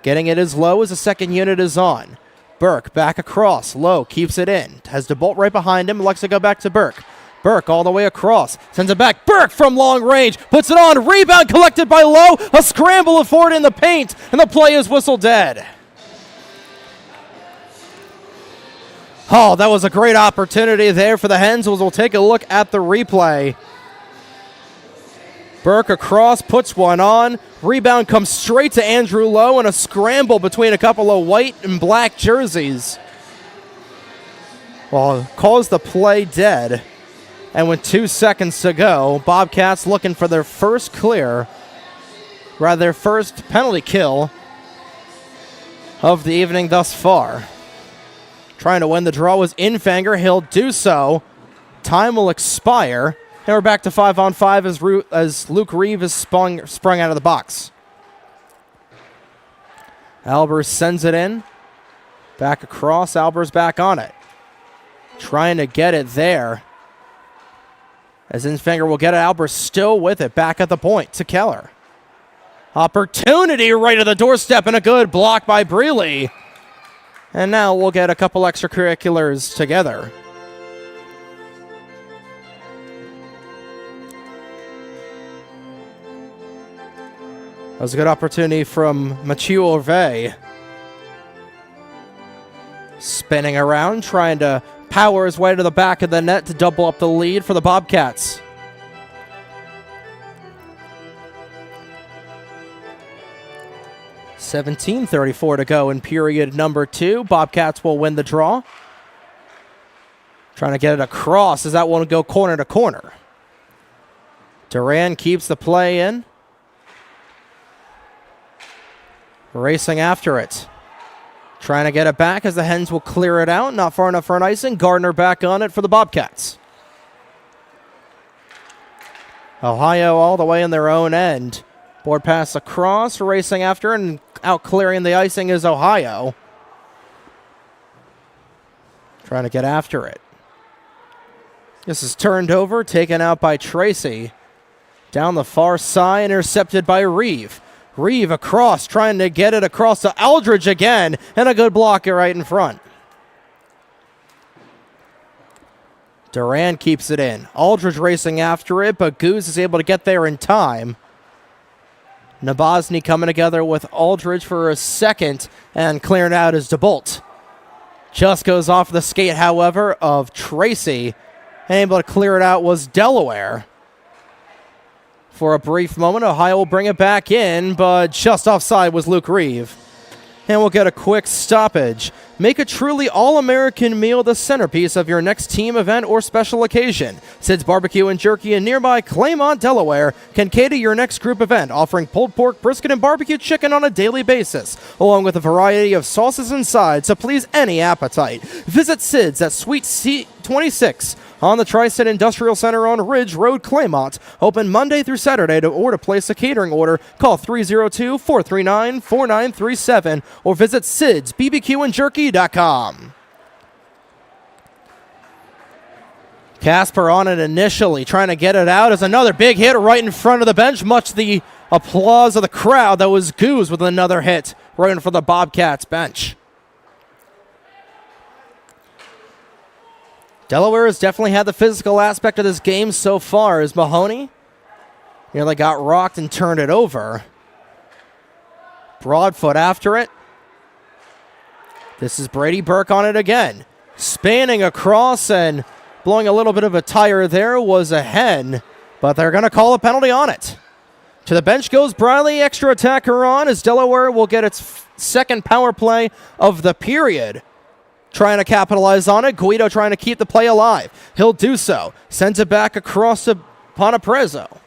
Getting it as low as the second unit is on. Burke back across. Low keeps it in. Has DeBolt right behind him. Looks to go back to Burke. Burke all the way across. Sends it back. Burke from long range. Puts it on. Rebound collected by Lowe. A scramble for it in the paint. And the play is whistled dead. Oh, that was a great opportunity there for the Hens. We'll take a look at the replay. Burke across, puts one on. Rebound comes straight to Andrew Lowe, and a scramble between a couple of white and black jerseys. Well, calls the play dead. And with 2 seconds to go, Bobcats looking for their first clear, rather their first penalty kill of the evening thus far. Trying to win the draw was Infanger. He'll do so. Time will expire. And we're back to 5-on-5 as Luke Reeve is sprung out of the box. Albers sends it in. Back across. Albers back on it. Trying to get it there. As Insfinger will get it. Albers still with it. Back at the point to Keller. Opportunity right at the doorstep and a good block by Breeley. And now we'll get a couple extracurriculars together. That was a good opportunity from Mathieu Orve. Spinning around, trying to power his way to the back of the net to double up the lead for the Bobcats. $17:34 to go in period number 2. Bobcats will win the draw. Trying to get it across as that one will go corner to corner. Duran keeps the play in. Racing after it. Trying to get it back as the Hens will clear it out. Not far enough for an icing. Gardner back on it for the Bobcats. Ohio all the way in their own end. Board pass across. Racing after and out clearing the icing is Ohio. Trying to get after it. This is turned over. Taken out by Tracy. Down the far side. Intercepted by Reeve. Reeve across, trying to get it across to Aldridge again, and a good block right in front. Duran keeps it in. Aldridge racing after it, but Goose is able to get there in time. Nabozny coming together with Aldridge for a second, and clearing out is DeBolt. Just goes off the skate, however, of Tracy, and able to clear it out was Delaware. For a brief moment, Ohio will bring it back in, but just offside was Luke Reeve. And we'll get a quick stoppage. Make a truly all-American meal the centerpiece of your next team event or special occasion. Sid's Barbecue and Jerky in nearby Claymont, Delaware can cater your next group event, offering pulled pork, brisket, and barbecue chicken on a daily basis, along with a variety of sauces and sides to please any appetite. Visit Sid's at Suite C26 on the Tri-State Industrial Center on Ridge Road, Claymont. Open Monday through Saturday. To place a catering order, call 302-439-4937 or visit sidsbbqandjerky.com. Casper on it initially, trying to get it out as another big hit right in front of the bench. Much to the applause of the crowd, that was Goose with another hit right in front of the Bobcats bench. Delaware has definitely had the physical aspect of this game so far as Mahoney nearly got rocked and turned it over. Broadfoot after it. This is Brady Burke on it again. Spanning across and blowing a little bit of a tire there was a Hen, but they're going to call a penalty on it. To the bench goes Briley, extra attacker on as Delaware will get its second power play of the period. Trying to capitalize on it. Guido trying to keep the play alive. He'll do so. Sends it back across to Bonaprezzo.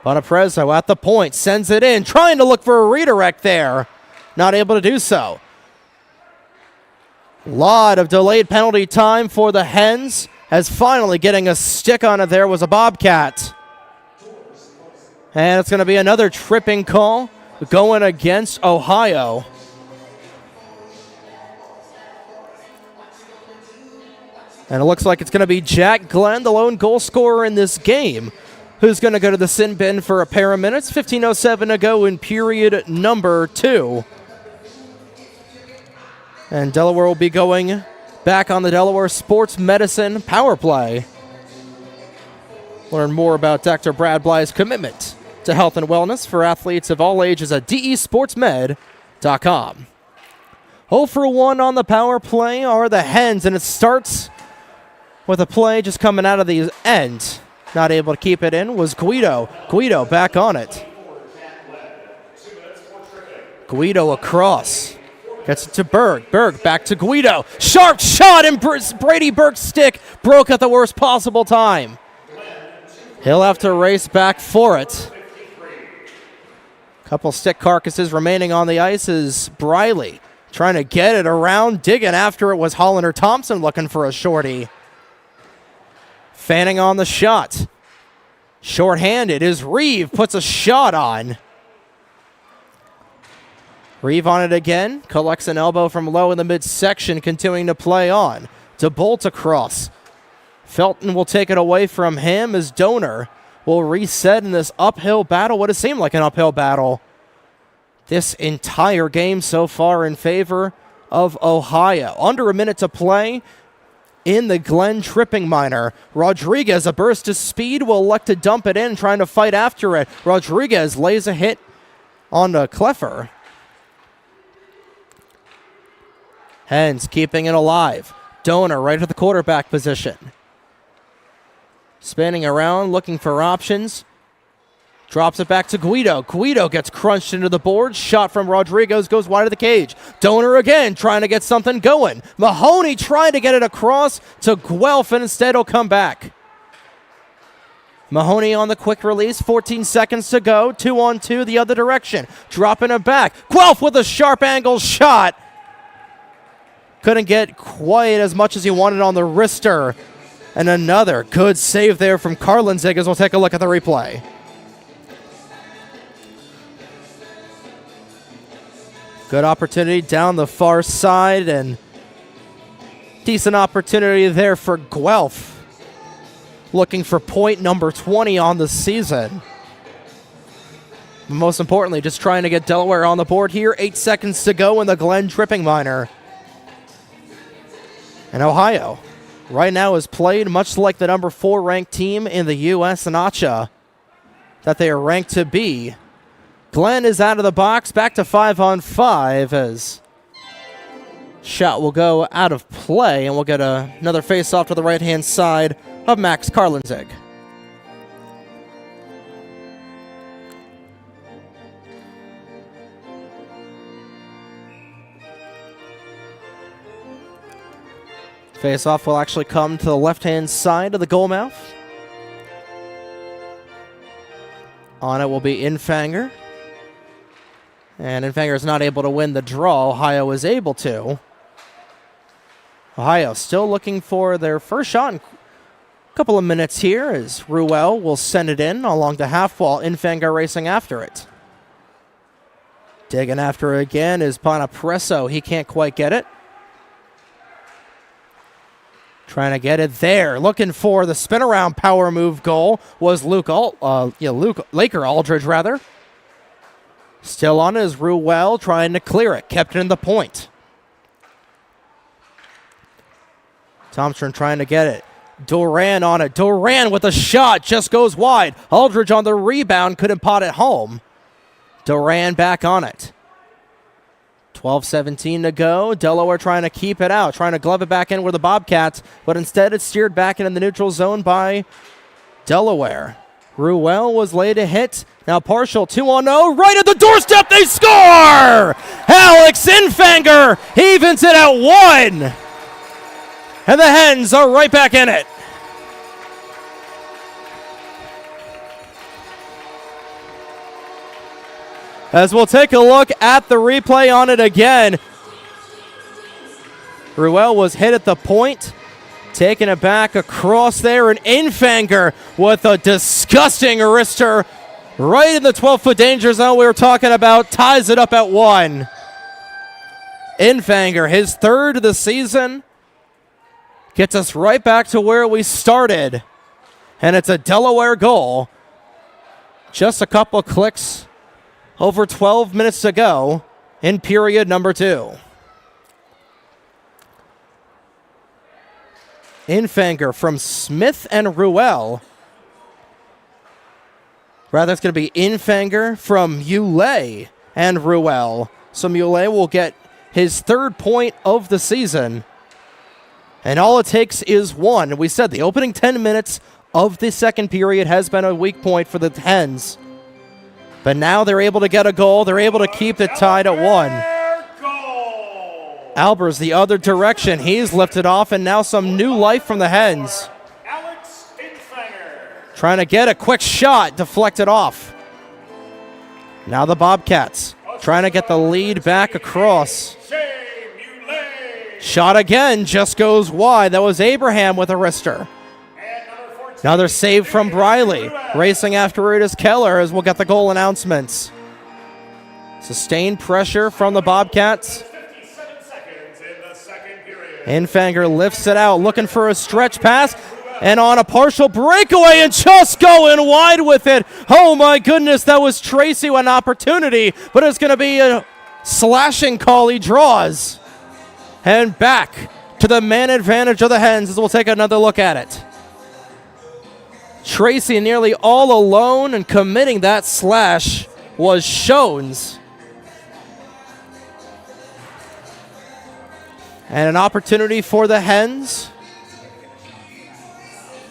Bonaprezzo at the point. Sends it in. Trying to look for a redirect there. Not able to do so. Lot of delayed penalty time for the Hens, as finally getting a stick on it there was a Bobcat. And it's going to be another tripping call going against Ohio. And it looks like it's going to be Jack Glenn, the lone goal scorer in this game, who's going to go to the sin bin for a pair of minutes. 15:07 to go in period number 2. And Delaware will be going back on the Delaware Sports Medicine power play. Learn more about Dr. Brad Bly's commitment to health and wellness for athletes of all ages at desportsmed.com. 0 for 1 on the power play are the Hens, and it starts with a play just coming out of the end. Not able to keep it in was Guido. Guido back on it. Guido across. Gets it to Berg. Berg back to Guido. Sharp shot, and Brady Burke's stick broke at the worst possible time. He'll have to race back for it. Couple stick carcasses remaining on the ice is Briley. Trying to get it around. Digging after it was Hollander Thompson looking for a shorty. Fanning on the shot. Short-handed is Reeve. Puts a shot on. Reeve on it again. Collects an elbow from low in the midsection, continuing to play on. DeBolt across. Felton will take it away from him as Donor will reset in this uphill battle. What it seemed like an uphill battle this entire game so far in favor of Ohio. Under a minute to play in the Glenn Tripping Minor. Rodriguez, a burst of speed, will elect to dump it in, trying to fight after it. Rodriguez lays a hit on Cleffer. Hens keeping it alive. Donor right at the quarterback position. Spinning around, looking for options. Drops it back to Guido. Guido gets crunched into the board. Shot from Rodriguez goes wide of the cage. Donor again trying to get something going. Mahoney trying to get it across to Guelph, and instead he'll come back. Mahoney on the quick release. 14 seconds to go. 2-on-2 the other direction. Dropping it back. Guelph with a sharp angle shot. Couldn't get quite as much as he wanted on the wrister. And another good save there from Karlinzig as we'll take a look at the replay. Good opportunity down the far side, and decent opportunity there for Guelph. Looking for point number 20 on the season. Most importantly, just trying to get Delaware on the board here. 8 seconds to go in the Glenn Tripping Minor. And Ohio right now is played much like the number 4 ranked team in the U.S. NACHA that they are ranked to be. Glenn is out of the box, back to 5-on-5 as shot will go out of play, and we'll get another face-off to the right-hand side of Max Karlinzig. Face-off will actually come to the left-hand side of the goal mouth. On it will be Infanger. And Infanger is not able to win the draw. Ohio is able to. Ohio still looking for their first shot in a couple of minutes here as Ruel will send it in along the half wall. Infanger racing after it. Digging after it again is Bonapresso. He can't quite get it. Trying to get it there. Looking for the spin around power move goal was Laker Aldridge rather. Still on is Ruel trying to clear it. Kept it in the point. Thompson trying to get it. Duran on it. Duran with a shot. Just goes wide. Aldridge on the rebound. Couldn't pot it home. Duran back on it. 12-17 to go. Delaware trying to keep it out. Trying to glove it back in with the Bobcats. But instead it's steered back into the neutral zone by Delaware. Ruel was laid a hit. Now partial 2-0. Right at the doorstep. They score! Alex Infanger evens it at 1. And the Hens are right back in it. As we'll take a look at the replay on it again. Ruel was hit at the point. Taking it back across there. And Infanger with a disgusting wrister right in the 12-foot danger zone we were talking about. Ties it up at 1. Infanger, his third of the season. Gets us right back to where we started. And it's a Delaware goal. Just a couple clicks. Over 12 minutes to go in period number 2. Infanger from Smith and Ruel. Rather, it's going to be Infanger from Ulay and Ruel. So Ulay will get his third point of the season. And all it takes is 1. We said the opening 10 minutes of the second period has been a weak point for the Hens. But now they're able to get a goal. They're able to keep it tied at 1. Albers the other direction. He's lifted off, and now some new life from the Hens. Alex Infanger. Trying to get a quick shot, deflected off. Now the Bobcats trying to get the lead back across. Shot again, just goes wide. That was Abraham with a wrister. Another save from Briley. Racing after it is Keller as we'll get the goal announcements. Sustained pressure from the Bobcats. 57 seconds in the second period. Infanger lifts it out, looking for a stretch pass, and on a partial breakaway and just going wide with it. Oh my goodness, that was Tracy with an opportunity, but it's going to be a slashing call. He draws. And back to the man advantage of the Hens as we'll take another look at it. Tracy nearly all alone, and committing that slash was Shones. And an opportunity for the Hens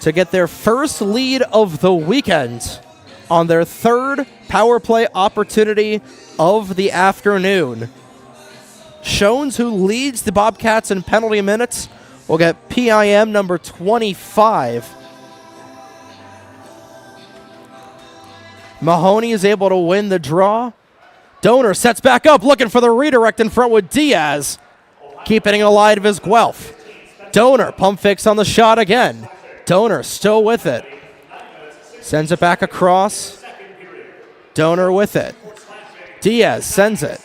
to get their first lead of the weekend on their third power play opportunity of the afternoon. Shones, who leads the Bobcats in penalty minutes, will get PIM number 25. Mahoney is able to win the draw. Donor sets back up, looking for the redirect in front with Diaz. Keeping it alive is Guelph. Donor pump fakes on the shot again. Donor still with it. Sends it back across. Donor with it. Diaz sends it.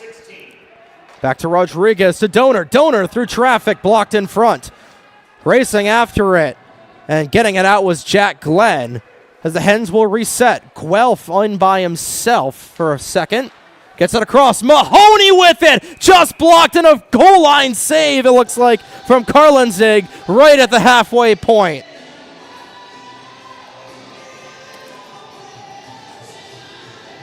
Back to Rodriguez to Donor. Donor through traffic, blocked in front. Racing after it. And getting it out was Jack Glenn. As the Hens will reset. Guelph in by himself for a second. Gets it across. Mahoney with it. Just blocked in a goal line save, it looks like, from Karlenzig right at the halfway point.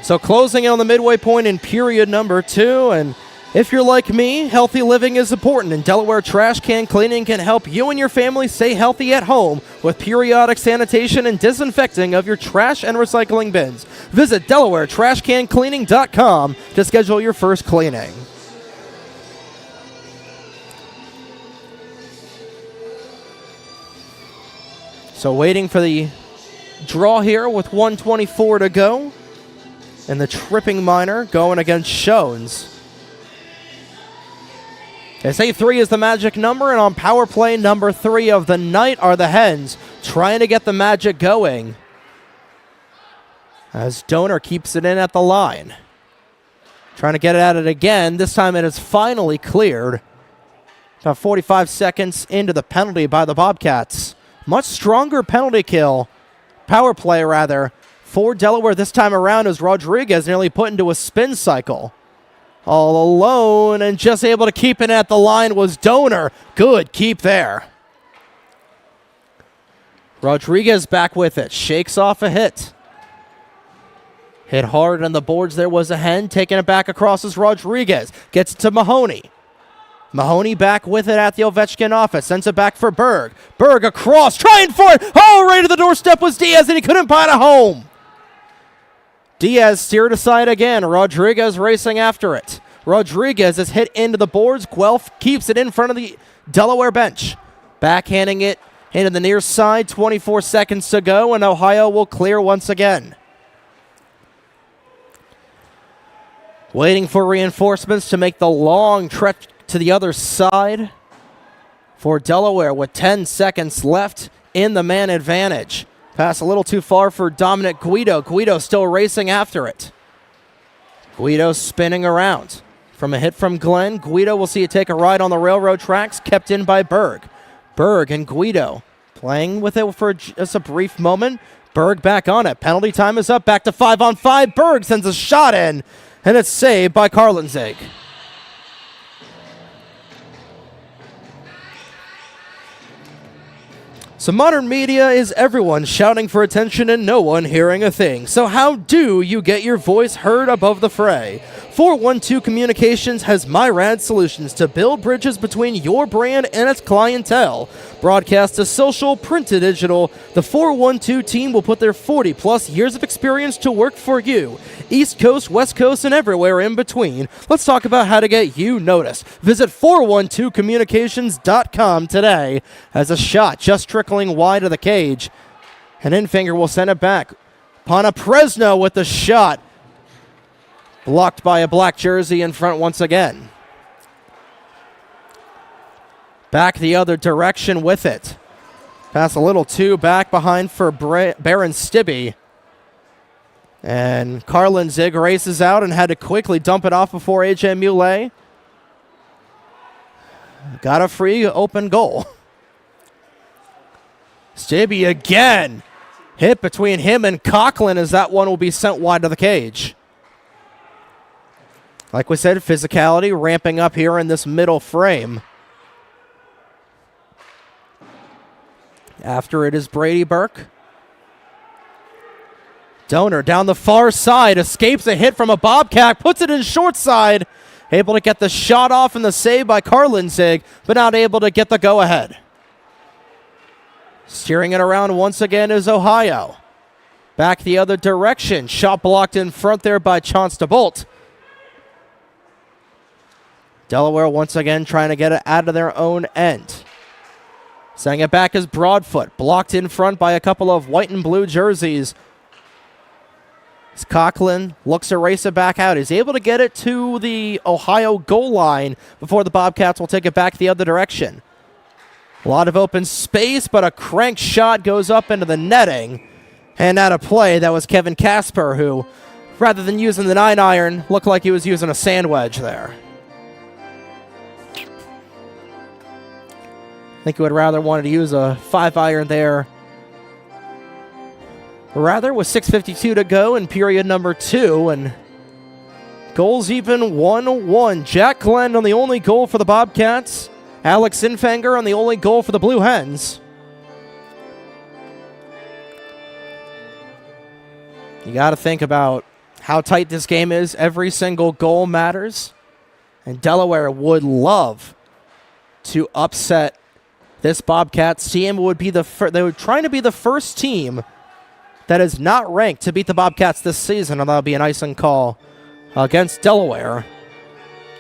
So closing in on the midway point in period number 2. And if you're like me, healthy living is important, and Delaware Trash Can Cleaning can help you and your family stay healthy at home with periodic sanitation and disinfecting of your trash and recycling bins. Visit DelawareTrashCanCleaning.com to schedule your first cleaning. So waiting for the draw here with 1:24 to go. And the tripping minor going against Shones. They say 3 is the magic number, and on power play number 3 of the night are the Hens trying to get the magic going. As Donor keeps it in at the line. Trying to get it at it again. This time it is finally cleared. About 45 seconds into the penalty by the Bobcats. Much stronger penalty kill. Power play, rather, for Delaware this time around, as Rodriguez nearly put into a spin cycle. All alone and just able to keep it at the line was Donor. Good keep there. Rodriguez back with it. Shakes off a hit. Hit hard on the boards. There was a Hen. Taking it back across is Rodriguez. Gets it to Mahoney. Mahoney back with it at the Ovechkin office. Sends it back for Berg. Berg across. Trying for it. Oh, right to the doorstep was Diaz, and he couldn't find a home. Diaz steered aside again. Rodriguez racing after it. Rodriguez is hit into the boards. Guelph keeps it in front of the Delaware bench. Backhanding it into the near side. 24 seconds to go, and Ohio will clear once again. Waiting for reinforcements to make the long trek to the other side for Delaware with 10 seconds left in the man advantage. Pass a little too far for Dominic Guido. Guido still racing after it. Guido spinning around. From a hit from Glenn, Guido will see it take a ride on the railroad tracks, kept in by Berg. Berg and Guido playing with it for just a brief moment. Berg back on it. Penalty time is up. Back to 5-on-5. Berg sends a shot in, and it's saved by Karlenzig. So modern media is everyone shouting for attention and no one hearing a thing. So how do you get your voice heard above the fray? 412 Communications has MyRad solutions to build bridges between your brand and its clientele. Broadcast to social, print to digital, the 412 team will put their 40-plus years of experience to work for you. East Coast, West Coast, and everywhere in between. Let's talk about how to get you noticed. Visit 412communications.com today. As a shot just trickling wide of the cage, and Infinger will send it back. Ponapresno with the shot. Blocked by a black jersey in front once again. Back the other direction with it. Pass a little too back behind for Baron Stibbe. And Carlin Zig races out and had to quickly dump it off before A.J. Muley got a free open goal. Stibbe again. Hit between him and Conklin as that one will be sent wide to the cage. Like we said, physicality ramping up here in this middle frame. After it is Brady Burke. Donor down the far side, escapes a hit from a Bobcat, puts it in short side. Able to get the shot off and the save by Carlin Zig, but not able to get the go-ahead. Steering it around once again is Ohio. Back the other direction. Shot blocked in front there by Chance DeBolt. Delaware once again trying to get it out of their own end. Sending it back is Broadfoot. Blocked in front by a couple of white and blue jerseys. As Conklin looks to race it back out. He's able to get it to the Ohio goal line before the Bobcats will take it back the other direction. A lot of open space, but a crank shot goes up into the netting. And out of play, that was Kevin Casper, who, rather than using the 9-iron, looked like he was using a sand wedge there. I think he would rather wanted to use a 5-iron there. Rather, with 6:52 to go in period number 2, and goals even 1-1. Jack Glenn on the only goal for the Bobcats. Alex Infanger on the only goal for the Blue Hens. You got to think about how tight this game is. Every single goal matters. And Delaware would love to upset this Bobcats team. Would be they were trying to be the first team that is not ranked to beat the Bobcats this season, and that'll be an icing call against Delaware.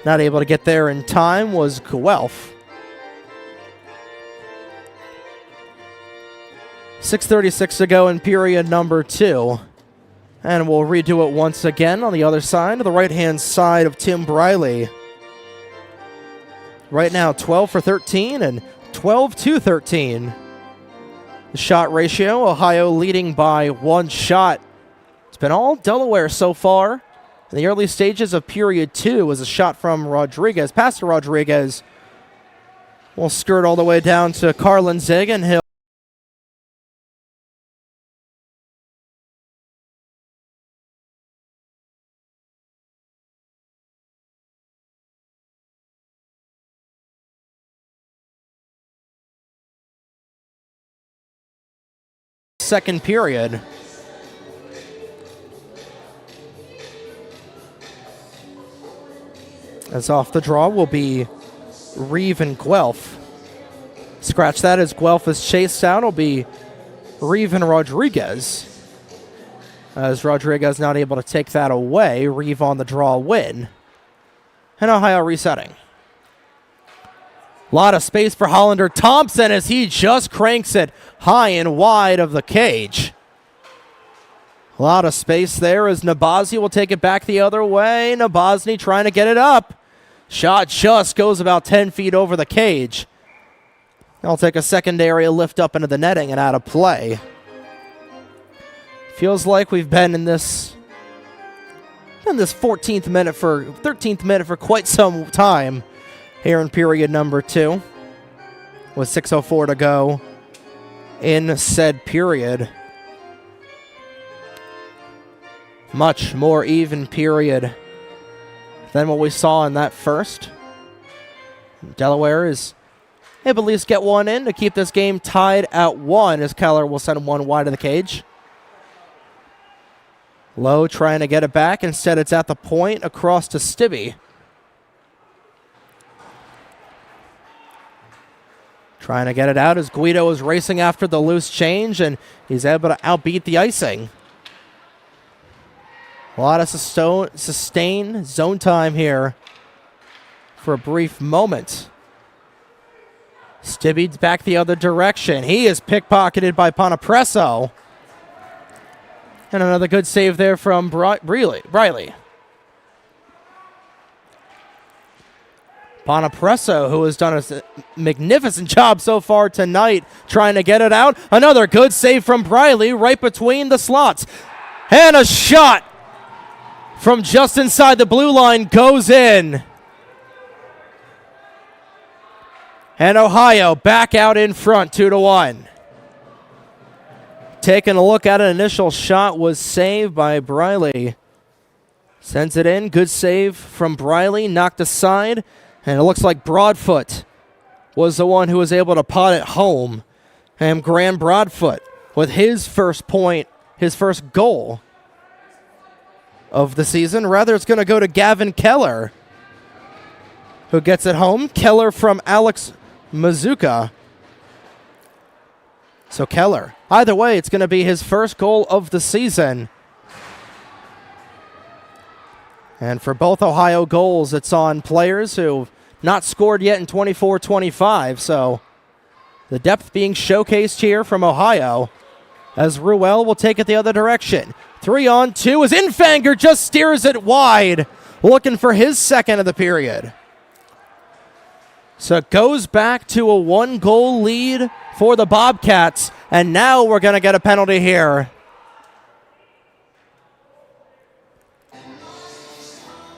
Not able to get there in time was Guelph. 6:36 to go in period number 2. And we'll redo it once again on the other side, the right-hand side of Tim Briley. Right now, 12 for 13 and 12 to 13. The shot ratio, Ohio leading by 1 shot. It's been all Delaware so far. In the early stages of period 2 was a shot from Rodriguez. Pass to Rodriguez. We'll skirt all the way down to Carlin Zig, and he'll second period. As off the draw will be Reeve and Guelph. Scratch that as Guelph is chased out. It'll be Reeve and Rodriguez. As Rodriguez not able to take that away. Reeve on the draw win. And Ohio resetting. A lot of space for Hollander Thompson as he just cranks it high and wide of the cage. A lot of space there as Nabozny will take it back the other way. Nabozny trying to get it up. Shot just goes about 10 feet over the cage. I'll take a secondary lift up into the netting and out of play. Feels like we've been in this 13th minute for quite some time here in period number 2 with 6:04 to go in said period. Much more even period than what we saw in that first. Delaware is able to at least get one in to keep this game tied at 1 as Keller will send one wide of the cage. Lowe trying to get it back. Instead, it's at the point across to Stibbe. Trying to get it out as Guido is racing after the loose change, and he's able to outbeat the icing. A lot of sustained zone time here for a brief moment. Stibbe's back the other direction. He is pickpocketed by Ponapresso. And another good save there from Briley. Ponapresso, who has done a magnificent job so far tonight trying to get it out. Another good save from Briley right between the slots. And a shot from just inside the blue line goes in. And Ohio back out in front, 2-1. Taking a look at an initial shot was saved by Briley. Sends it in. Good save from Briley. Knocked aside. And it looks like Broadfoot was the one who was able to pot it home. And Graham Broadfoot with his first point, his first goal of the season. Rather, it's going to go to Gavin Keller, who gets it home. Keller from Alex Mazuka. So Keller, either way, it's going to be his first goal of the season. And for both Ohio goals, it's on players who have not scored yet in 24-25. So the depth being showcased here from Ohio, as Ruel will take it the other direction. 3-on-2 as Infanger just steers it wide, looking for his second of the period. So it goes back to a 1-goal lead for the Bobcats, and now we're going to get a penalty here.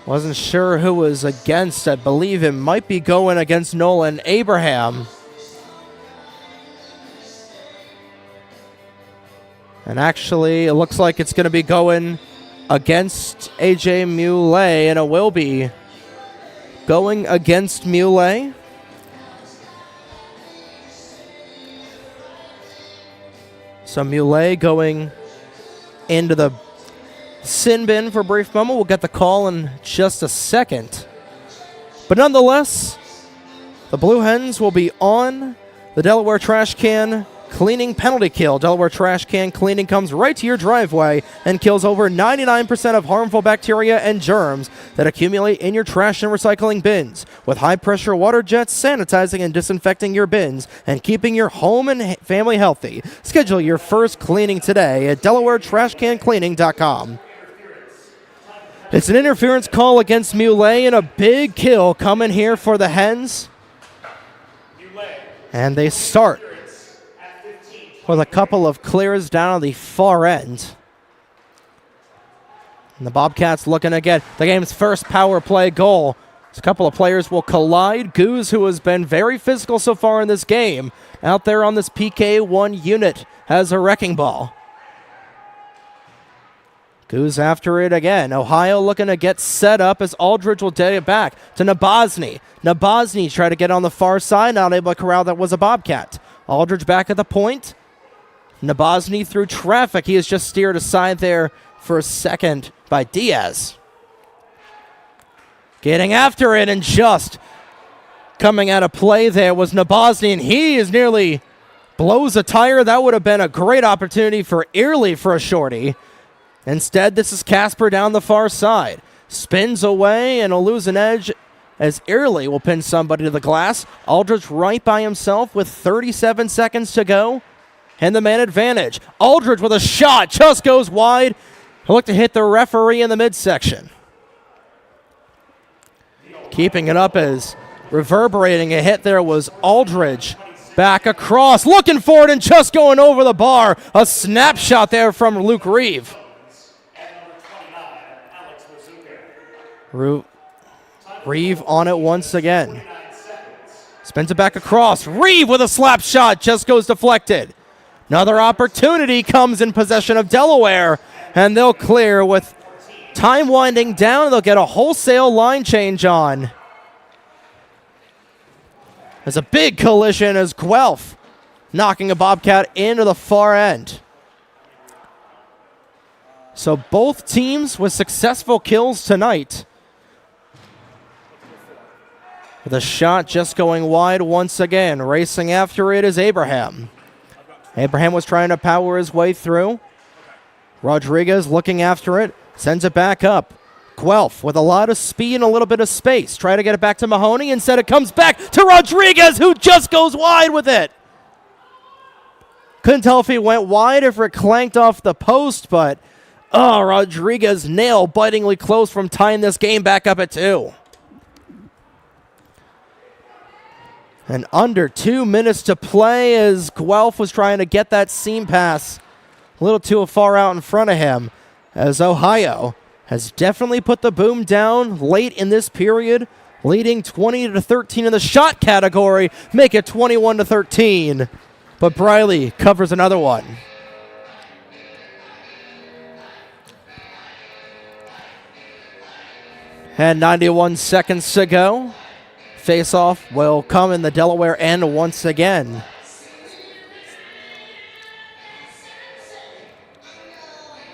Wasn't sure who was against. I believe it might be going against Nolan Abraham. And actually, it looks like it's going to be going against AJ Muley, and it will be going against Muley. So Muley going into the sin bin for a brief moment. We'll get the call in just a second. But nonetheless, the Blue Hens will be on the Delaware Trash Can Cleaning penalty kill. Delaware Trash Can Cleaning comes right to your driveway and kills over 99% of harmful bacteria and germs that accumulate in your trash and recycling bins. With high-pressure water jets sanitizing and disinfecting your bins and keeping your home and family healthy. Schedule your first cleaning today at DelawareTrashCanCleaning.com. It's an interference call against Muley and a big kill coming here for the Hens. And they start with a couple of clears down on the far end. And the Bobcats looking to get the game's first power play goal. A couple of players will collide. Goose, who has been very physical so far in this game, out there on this PK1 unit, has a wrecking ball. Goose after it again. Ohio looking to get set up as Aldridge will take it back to Nabozny. Nabozny tried to get on the far side, not able to corral that was a Bobcat. Aldridge back at the point. Nabozny through traffic. He is just steered aside there for a second by Diaz. Getting after it and just coming out of play there was Nabozny, and he is nearly blows a tire. That would have been a great opportunity for Early for a shorty. Instead, this is Casper down the far side. Spins away and will lose an edge as Early will pin somebody to the glass. Aldridge right by himself with 37 seconds to go. And the man advantage. Aldridge with a shot. Just goes wide. He'll look to hit the referee in the midsection. Keeping it up as reverberating a hit there was Aldridge. Back across. Looking for it and just going over the bar. A snapshot there from Luke Reeve. Reeve on it once again. Spins it back across. Reeve with a slap shot. Just goes deflected. Another opportunity comes in possession of Delaware, and they'll clear with time winding down. They'll get a wholesale line change on. There's a big collision as Guelph knocking a Bobcat into the far end. So both teams with successful kills tonight. The shot just going wide once again. Racing after it is Abraham. Abraham was trying to power his way through. Rodriguez looking after it. Sends it back up. Guelph with a lot of speed and a little bit of space. Try to get it back to Mahoney. Instead it comes back to Rodriguez, who just goes wide with it. Couldn't tell if he went wide, if it clanked off the post, but Rodriguez nail-bitingly close from tying this game back up at 2. And under 2 minutes to play as Guelph was trying to get that seam pass a little too far out in front of him. as Ohio has definitely put the boom down late in this period, leading 20-13 in the shot category, make it 21-13. But Briley covers another one. And 91 seconds to go. Face-off will come in the Delaware end once again.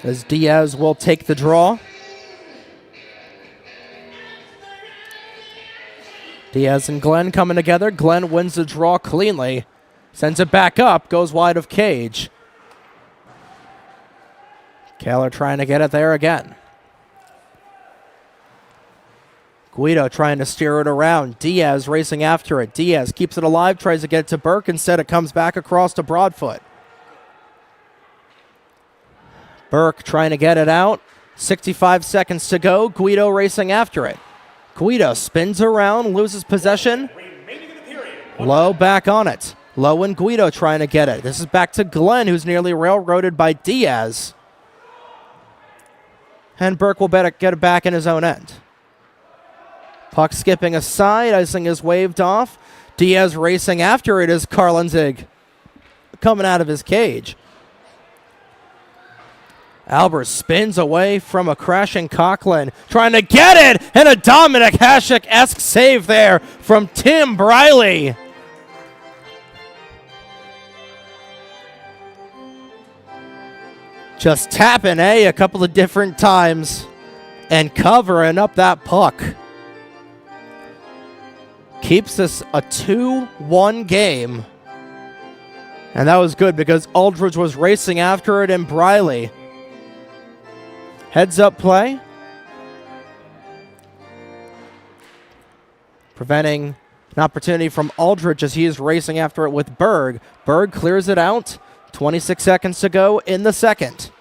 As Diaz will take the draw. Diaz and Glenn coming together. Glenn wins the draw cleanly. Sends it back up, goes wide of cage. Kaler trying to get it there again. Guido trying to steer it around. Diaz racing after it. Diaz keeps it alive, tries to get it to Burke. Instead, it comes back across to Broadfoot. Burke trying to get it out. 65 seconds to go. Guido racing after it. Guido spins around, loses possession. Lowe back on it. Lowe and Guido trying to get it. This is back to Glenn, who's nearly railroaded by Diaz. And Burke will get it back in his own end. Puck skipping aside, icing is waved off. Diaz racing after it as Karlenzig coming out of his cage. Albers spins away from a crashing Coughlin, trying to get it, and a Dominic Hasek-esque save there from Tim Briley. Just tapping a couple of different times and covering up that puck. Keeps this a 2-1 game. And that was good because Aldridge was racing after it and Briley. Heads up play. Preventing an opportunity from Aldridge as he is racing after it with Berg. Berg clears it out. 26 seconds to go in the second.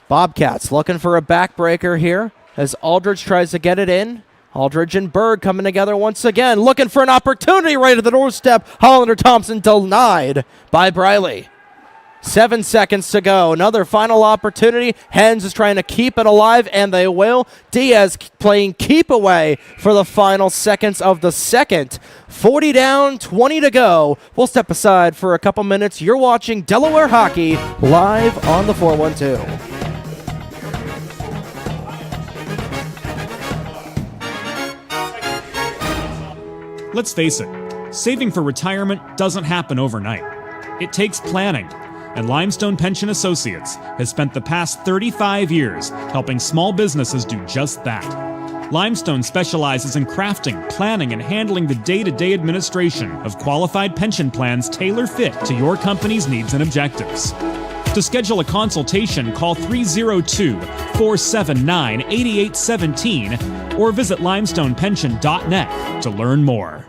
Bobcats looking for a backbreaker here as Aldridge tries to get it in. Aldridge and Berg coming together once again, looking for an opportunity right at the doorstep. Hollander Thompson denied by Briley. 7 seconds to go. Another final opportunity. Hens is trying to keep it alive, and they will. Diaz playing keep away for the final seconds of the second. 40 down, 20 to go. We'll step aside for a couple minutes. You're watching Delaware Hockey live on the 412. Let's face it, saving for retirement doesn't happen overnight. It takes planning, and Limestone Pension Associates has spent the past 35 years helping small businesses do just that. Limestone specializes in crafting, planning, and handling the day-to-day administration of qualified pension plans tailor-fit to your company's needs and objectives. To schedule a consultation, call 302-479-8817 or visit limestonepension.net to learn more.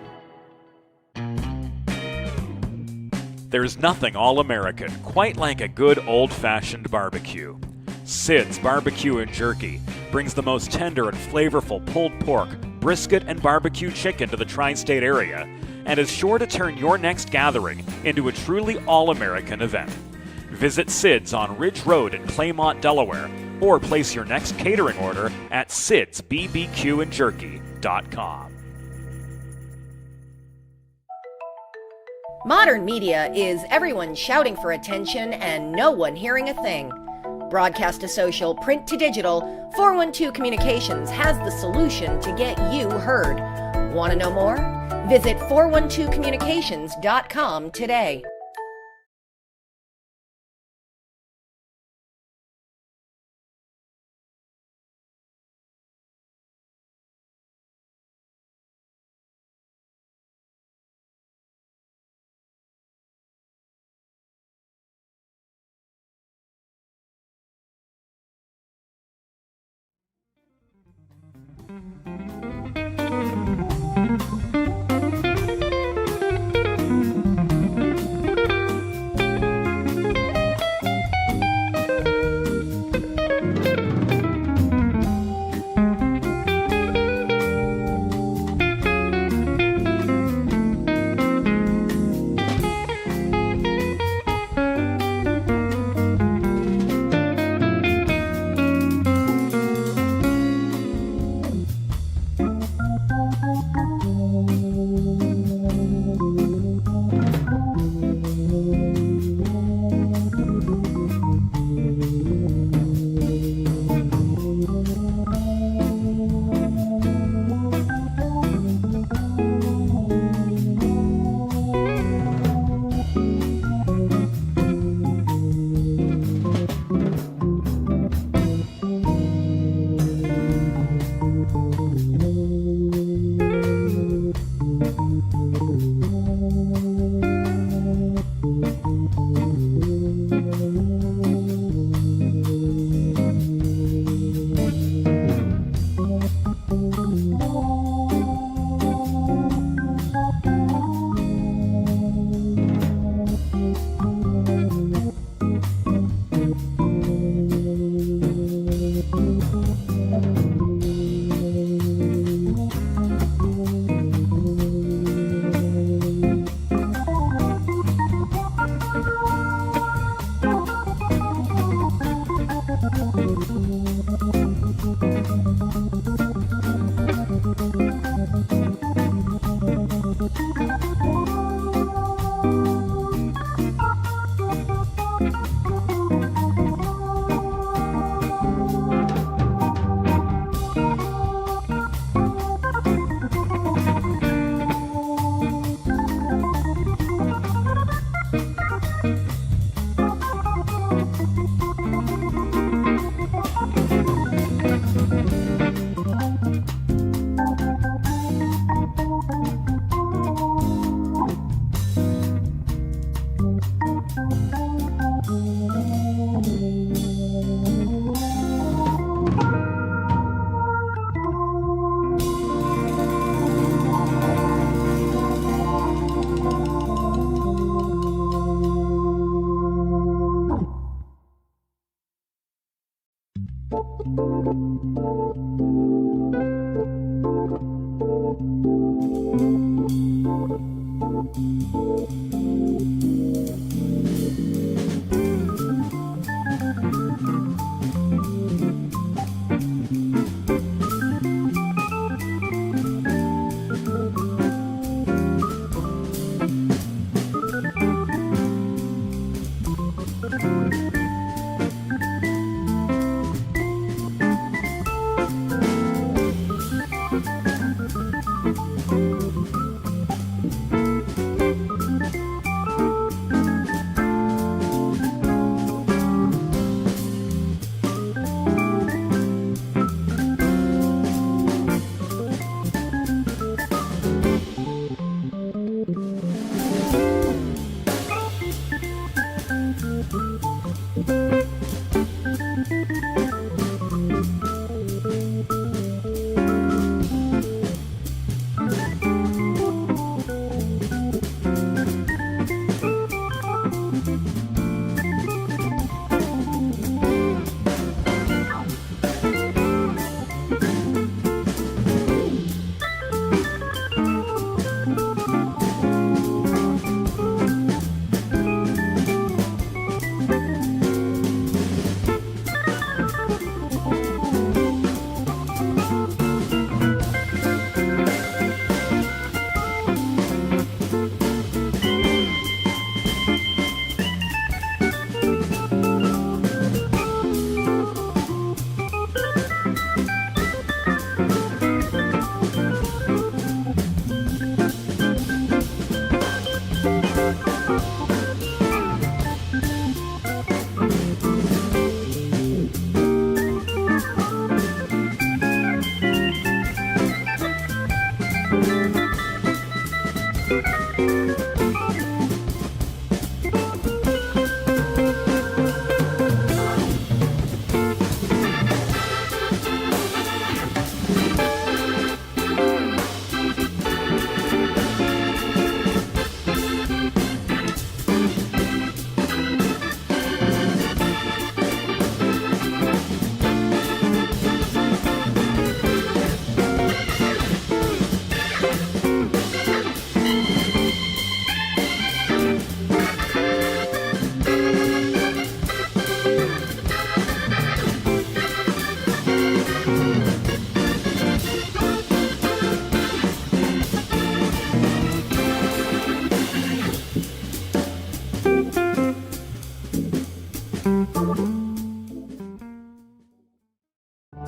There's nothing all-American quite like a good old-fashioned barbecue. Sid's Barbecue and Jerky brings the most tender and flavorful pulled pork, brisket, and barbecue chicken to the tri-state area and is sure to turn your next gathering into a truly all-American event. Visit Sid's on Ridge Road in Claymont, Delaware, or place your next catering order at sidsbbqandjerky.com. Modern media is everyone shouting for attention and no one hearing a thing. Broadcast to social, print to digital, 412 Communications has the solution to get you heard. Want to know more? Visit 412communications.com today.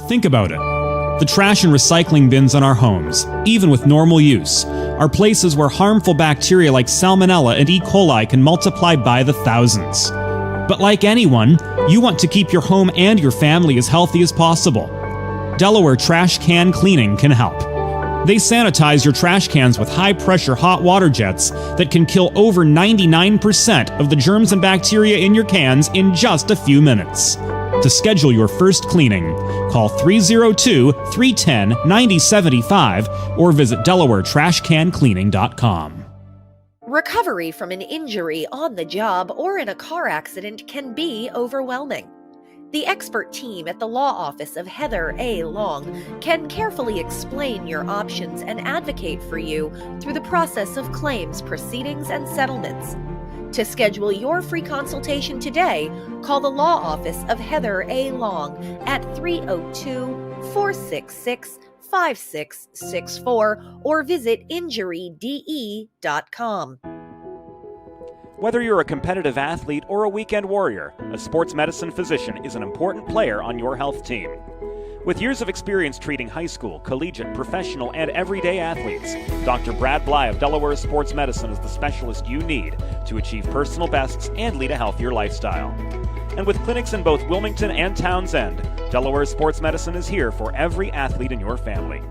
Think about it. The trash and recycling bins in our homes, even with normal use, are places where harmful bacteria like Salmonella and E. coli can multiply by the thousands. But like anyone, you want to keep your home and your family as healthy as possible. Delaware Trash Can Cleaning can help. They sanitize your trash cans with high-pressure hot water jets that can kill over 99% of the germs and bacteria in your cans in just a few minutes. To schedule your first cleaning, call 302-310-9075 or visit DelawareTrashCanCleaning.com. Recovery from an injury on the job or in a car accident can be overwhelming. The expert team at the law office of Heather A. Long can carefully explain your options and advocate for you through the process of claims, proceedings, and settlements. To schedule your free consultation today, call the law office of Heather A. Long at 302-466-5664 or visit injuryde.com. Whether you're a competitive athlete or a weekend warrior, a sports medicine physician is an important player on your health team. With years of experience treating high school, collegiate, professional, and everyday athletes, Dr. Brad Bly of Delaware Sports Medicine is the specialist you need to achieve personal bests and lead a healthier lifestyle. And with clinics in both Wilmington and Townsend, Delaware Sports Medicine is here for every athlete in your family.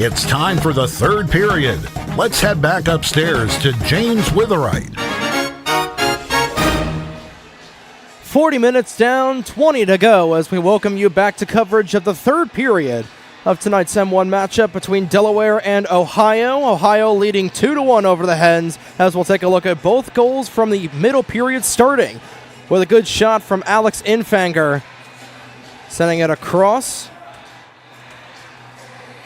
It's time for the third period. Let's head back upstairs to James Witherite. 40 minutes down, 20 to go as we welcome you back to coverage of the third period of tonight's M1 matchup between Delaware and Ohio. Ohio leading 2-1 over the Hens, as we'll take a look at both goals from the middle period, starting with a good shot from Alex Infanger, sending it across.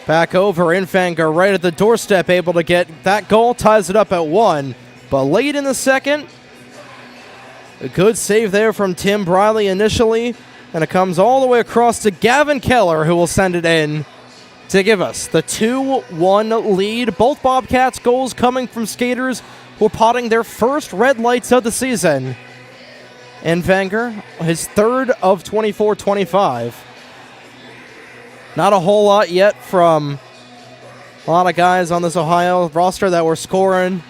Back over, Infanger right at the doorstep, able to get that goal, ties it up at 1. But late in the second, a good save there from Tim Briley initially, and it comes all the way across to Gavin Keller, who will send it in to give us the 2-1 lead. Both Bobcats goals coming from skaters who are potting their first red lights of the season. Infanger, his third of 24-25. Not a whole lot yet from a lot of guys on this Ohio roster that were scoring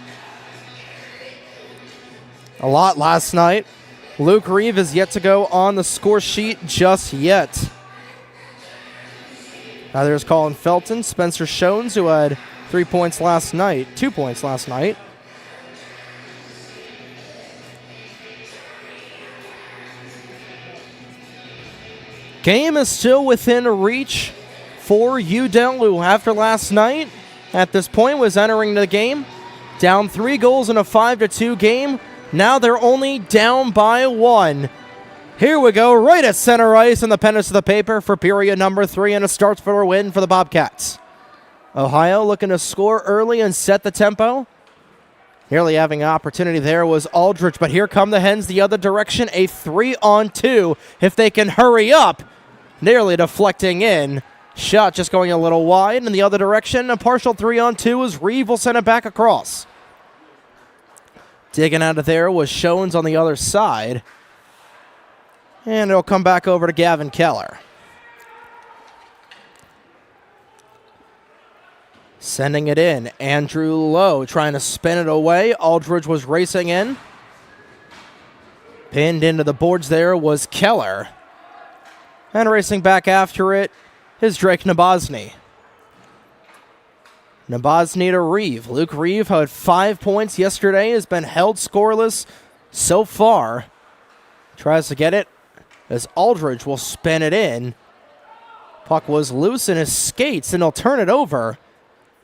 a lot last night. Luke Reeve is yet to go on the score sheet just yet. Now there's Colin Felton, Spencer Shones, who had 2 points last night. Game is still within reach for UDEL, who after last night, at this point, was entering the game down 3 goals in a 5-2 game. Now they're only down by 1. Here we go, right at center ice in the pen of the paper for period number 3, and a starts for a win for the Bobcats. Ohio looking to score early and set the tempo. Nearly having an opportunity there was Aldridge, but here come the Hens the other direction. A 3-on-2 if they can hurry up. Nearly deflecting in. Shot just going a little wide in the other direction. A partial 3-on-2 as Reeve will send it back across. Digging out of there was Shones on the other side. And it'll come back over to Gavin Keller. Sending it in. Andrew Lowe trying to spin it away. Aldridge was racing in. Pinned into the boards there was Keller. And racing back after it is Drake Nabozny. Nabozny to Reeve. Luke Reeve, who had 5 points yesterday, has been held scoreless so far. Tries to get it as Aldridge will spin it in. Puck was loose in his skates, and he'll turn it over.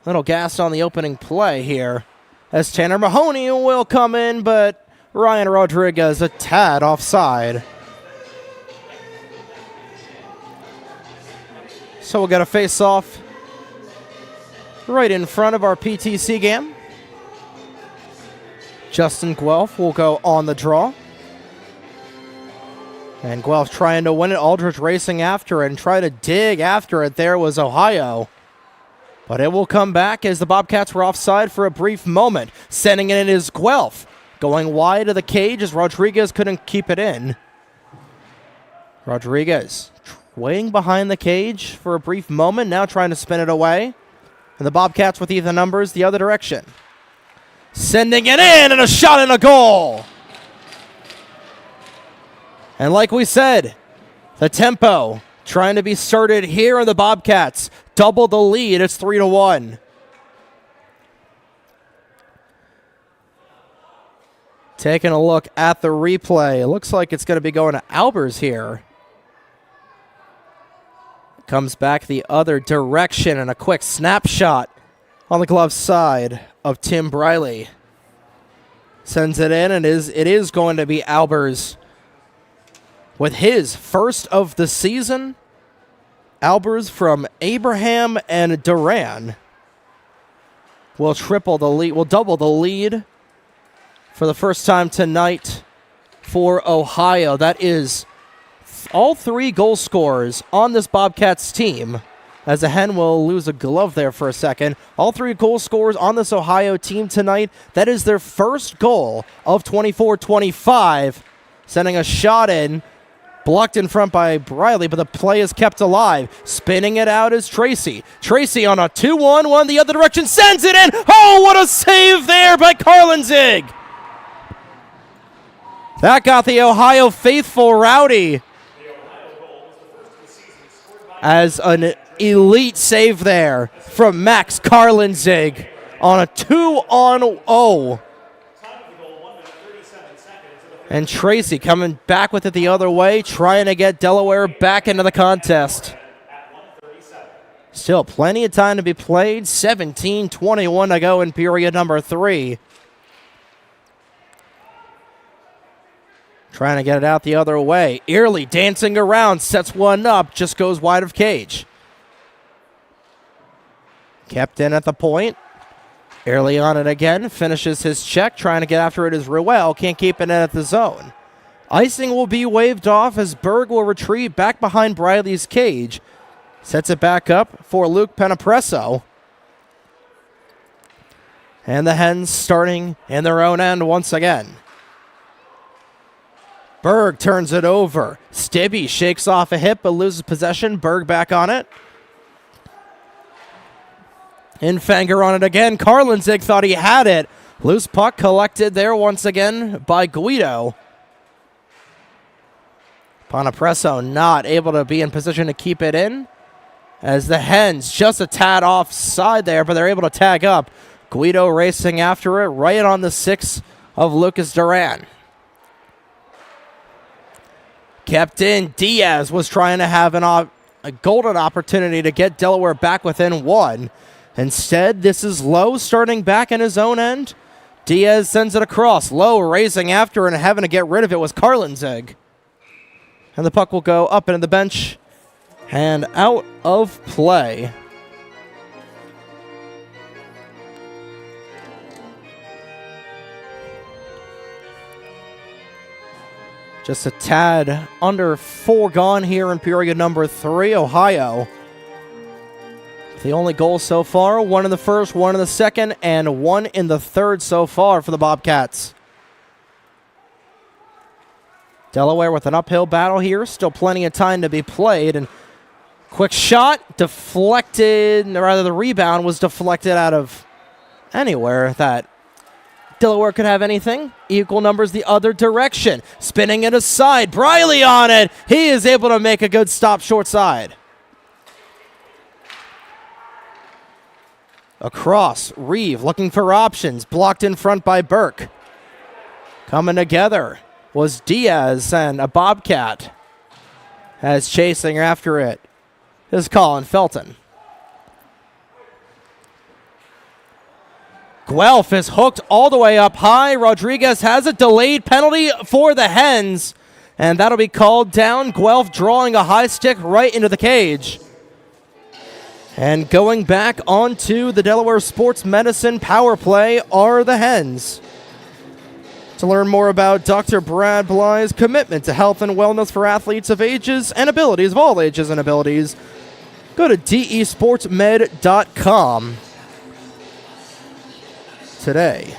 Little gas on the opening play here as Tanner Mahoney will come in, but Ryan Rodriguez a tad offside. So we'll get a face-off right in front of our PTC game. Justin Guelph will go on the draw. And Guelph trying to win it. Aldridge racing after it and try to dig after it. There was Ohio. But it will come back as the Bobcats were offside for a brief moment. Sending it in is Guelph. Going wide of the cage as Rodriguez couldn't keep it in. Rodriguez waiting behind the cage for a brief moment. Now trying to spin it away. And the Bobcats with even numbers the other direction. Sending it in and a shot and a goal. And like we said, the tempo trying to be started here, and the Bobcats double the lead. It's 3-1. Taking a look at the replay. It looks like it's going to be going to Albers here. Comes back the other direction, and a quick snapshot on the glove side of Tim Briley. Sends it in, and it is going to be Albers with his first of the season. Albers from Abraham and Duran will double the lead for the first time tonight for Ohio. That is all 3 goal scorers on this Bobcats team, as a Hen will lose a glove there for a second. All 3 goal scorers on this Ohio team tonight. That is their first goal of 24-25. Sending a shot in. Blocked in front by Briley, but the play is kept alive. Spinning it out is Tracy. Tracy on a 2-1-1 the other direction. Sends it in. Oh, what a save there by Carlin Zig. That got the Ohio faithful rowdy. As an elite save there from Max Karlenzig on a 2-on-0. And Tracy coming back with it the other way, trying to get Delaware back into the contest. Still plenty of time to be played. 17:21 to go in period number 3. Trying to get it out the other way. Early dancing around, sets one up, just goes wide of cage. Kept in at the point. Early on it again, finishes his check, trying to get after it as Ruel, can't keep it in at the zone. Icing will be waved off as Berg will retreat back behind Briley's cage. Sets it back up for Luke Penapresso. And the Hens starting in their own end once again. Berg turns it over. Stibbe shakes off a hip but loses possession. Berg back on it. Infanger on it again. Karlenzig thought he had it. Loose puck collected there once again by Guido. Penapresso not able to be in position to keep it in, as the Hens just a tad offside there, but they're able to tag up. Guido racing after it right on the 6 of Lucas Duran. Kept in. Diaz was trying to have a golden opportunity to get Delaware back within 1. Instead, this is Lowe starting back in his own end. Diaz sends it across. Lowe racing after and having to get rid of it was Karlenzig. And the puck will go up into the bench and out of play. Just a tad under 4 gone here in period number 3. Ohio, the only goal so far, 1 in the first, 1 in the second, and 1 in the third so far for the Bobcats. Delaware with an uphill battle here. Still plenty of time to be played. And quick shot, deflected, rather the rebound was deflected out of anywhere that Delaware could have anything. Equal numbers the other direction. Spinning it aside. Briley on it. He is able to make a good stop short side. Across. Reeve looking for options. Blocked in front by Burke. Coming together was Diaz and a Bobcat. As chasing after it is Colin Felton. Guelph is hooked all the way up high. Rodriguez has a delayed penalty for the Hens, and that'll be called down. Guelph drawing a high stick right into the cage. And going back onto the Delaware Sports Medicine power play are the Hens. To learn more about Dr. Brad Bly's commitment to health and wellness for athletes of ages and abilities, of all ages and abilities, go to desportsmed.com today.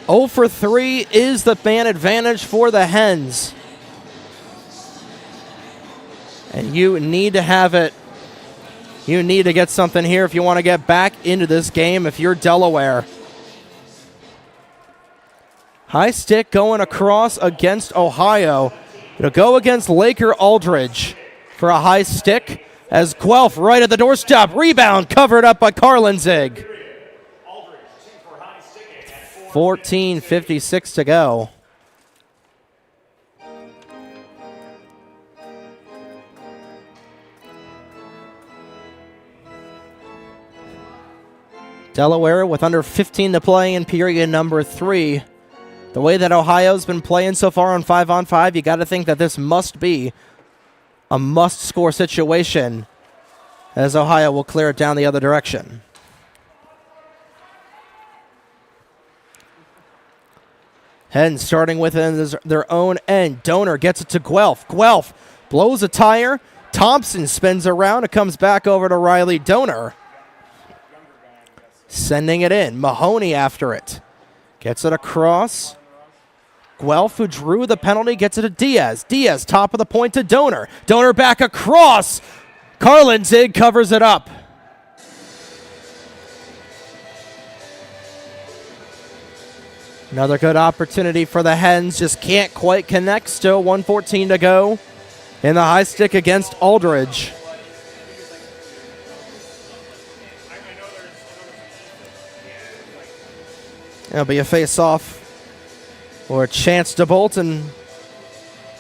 0 for 3 is the man advantage for the Hens. And you need to have it. You need to get something here if you want to get back into this game if you're Delaware. High stick going across against Ohio. It'll go against Laker Aldridge for a high stick as Guelph right at the doorstep. Rebound covered up by Karlenzig. 14:56 to go. Delaware with under 15 to play in period number 3. The way that Ohio's been playing so far on 5-on-5, you got to think that this must be a must-score situation as Ohio will clear it down the other direction. Hens starting within their own end. Donor gets it to Guelph. Guelph blows a tire. Thompson spins around. It comes back over to Riley Donor. Sending it in. Mahoney after it. Gets it across. Guelph, who drew the penalty, gets it to Diaz. Diaz, top of the point to Donor. Donor back across. Karlenzig covers it up. Another good opportunity for the Hens. Just can't quite connect. Still 1:14 to go in the high stick against Aldridge. It'll be a face-off or Chance DeBolt and